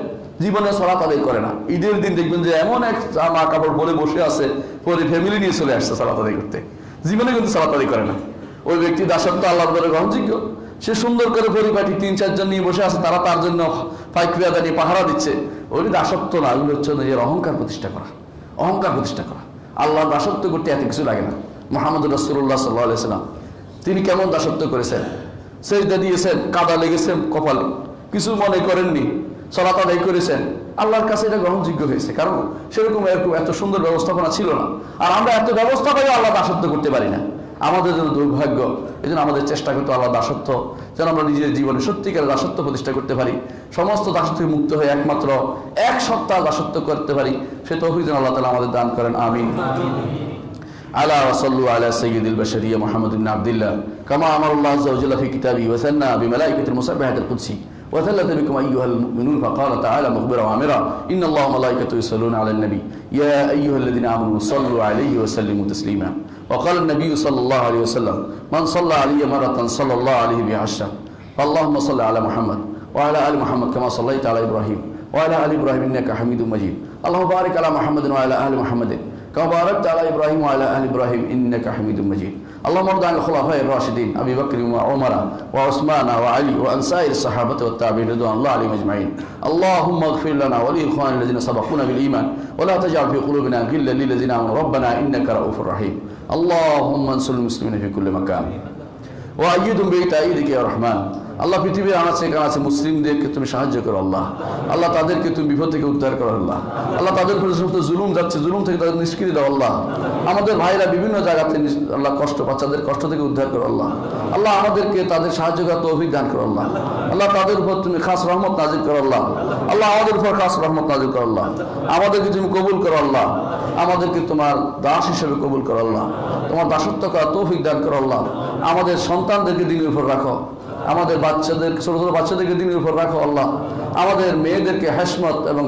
জীবনে সালাত আদায় করে না, ঈদের দিন দেখবেন যে এমন এক জামা কাপড় পরে বসে আছে, পরে ফ্যামিলি নিয়ে চলে আসছে সালাত আদায় করতে, জীবনে কিন্তু সালাত আদায় করে না। ওই ব্যক্তি দাসত্ব আল্লাহর দরবারে গ্রহণযোগ্য, সে সুন্দর করে পরিপাটি ৩-৪ জন নিয়ে বসে আছে, তারা তার জন্য পাইকরিয়াদা নিয়ে পাহারা দিচ্ছে। ওই দাসত্ব না, ওগুলো হচ্ছে নিজের অহংকার প্রতিষ্ঠা করা, অহংকার প্রতিষ্ঠা করা। আল্লাহর দাসত্ব করতে এত কিছু লাগে না। মুহাম্মদ রাসূলুল্লাহ সাল্লাল্লাহু আলাইহি ওয়াসাল্লাম তিনি কেমন দাসত্ব করেছেন, সেজদা দিয়েছেন, কাদা লেগেছেন কপালে, কিছু মনে করেননি, সালাত আদায় করেছেন, আল্লাহর কাছে এটা গ্রহণযোগ্য হয়েছে। কারণ সেরকম এত সুন্দর ব্যবস্থাপনা ছিল না। আর আমরা এত ব্যবস্থা পাই আল্লাহ দাসত্ব করতে পারি না, আমাদের জন্য দুর্ভাগ্য। এই জন্য আমাদের চেষ্টা করতে আল্লাহ দাসত্ব যেন আমরা নিজের জীবনে সত্যিকারের দাসত্ব প্রতিষ্ঠা করতে পারি, সমস্ত দাসত্ব থেকে মুক্ত হয়ে একমাত্র এক সপ্তাহ দাসত্ব করতে পারি, সে তৌফিক যেন আল্লাহ তাআলা আমাদের দান করেন। আমিন। আলা ওয়াসাল্লু আলা সাইয়্যিদিল বাশারিয়া মুহাম্মদ ইবনে আব্দুল্লাহ কামা আমারাল্লাহু আযজা ওয়া জাল্লা ফি কিতাবিহি ওয়া সান্না বিমালাইকাতিল মুসাব্বিহাতিল কুদসি وثلث بكم أيها المؤمنون فقال تعالى مخبرا وعامرا إن الله وملائكته يصلون على النبي يا أيها الذين آمنوا صلوا عليه وسلموا تسليما وقال النبي صلى الله عليه وسلم من صلى علي مرة صلى الله عليه بها عشرا فاللهم صل على محمد وعلى آل محمد كما صليت على إبراهيم وعلى آل إبراهيم إنك حميد مجيد اللهم بارك على محمد وعلى آل محمد كما باركت على إبراهيم وعلى آل إبراهيم إنك حميد مجيد اللهم ارض عن الخلفاء الراشدين أبي بكر وعمر وعثمان وعلي وعن سائر الصحابة والتابعين رضوان الله عليهم أجمعين اللهم اغفر لنا ولإخواننا الذين سبقونا بالإيمان ولا تجعل في قلوبنا غلا للذين آمنوا ربنا إنك رؤوف رحيم اللهم انصر المسلمين في كل مكان وأيدهم بتأييدك يا رحمن আল্লাহ পৃথিবীর আনাচে কানাচে মুসলিমদেরকে তুমি সাহায্য করো আল্লাহ। আল্লাহ তাদেরকে তুমি বিপদ থেকে উদ্ধার করো আল্লাহ। আল্লাহ তাদের উপরে সমস্ত জুলুম যাচ্ছে, জুলুম থেকে তাদের নিষ্কৃতি দাও আল্লাহ। আমাদের ভাইরা বিভিন্ন জায়গাতে আল্লাহ কষ্ট পাচ্ছে, তাদের কষ্ট থেকে উদ্ধার করো আল্লাহ। আল্লাহ আমাদেরকে তাদের সাহায্য করার তৌফিক দান করো আল্লাহ। আল্লাহ তাদের উপর তুমি খাস রহমত নাজিল করো আল্লাহ। আল্লাহ আমাদের উপর খাস রহমত নাজিল করো আল্লাহ। আমাদেরকে তুমি কবুল করো আল্লাহ। আমাদেরকে তোমার দাস হিসেবে কবুল করো আল্লাহ। তোমার দাসত্ব করার তৌফিক দান করো আল্লাহ। আমাদের সন্তানদেরকে দিনের উপর রাখো, আমাদের বাচ্চাদের ছোট ছোট বাচ্চাদেরকে দিনের উপর রাখো আল্লাহ। আমাদের মেয়েদেরকে হেসমত এবং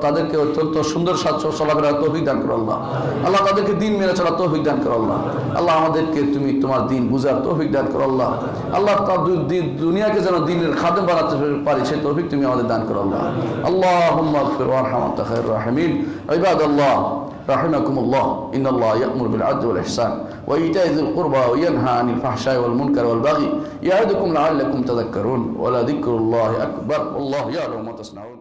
তাদেরকে অত্যন্ত সুন্দর চলাফেরার তৌফিক দান করো আল্লাহ। আল্লাহ তাদেরকে দিন মেনে চলার তৌফিক দান করো আল্লাহ। আল্লাহ আমাদেরকে তুমি তোমার দিন বুঝার তৌফিক দান করো আল্লাহ। আল্লাহ দুনিয়াকে যেন দিনের খাদেম বানাতে পারি সেই তৌফিক তুমি আমাদের দান করো আল্লাহ। আল্লাহুম্মা আগফির ওয়ারহাম আনতা খায়রুর রাহিমিন। ইবাদাল্লাহ رحمكم الله إن الله يأمر بالعدل والإحسان وإيتاء ذي القربى وينهى عن الفحشاء والمنكر والبغي يعظكم لعلكم تذكرون ولذكر الله أكبر والله يعلم ما تصنعون.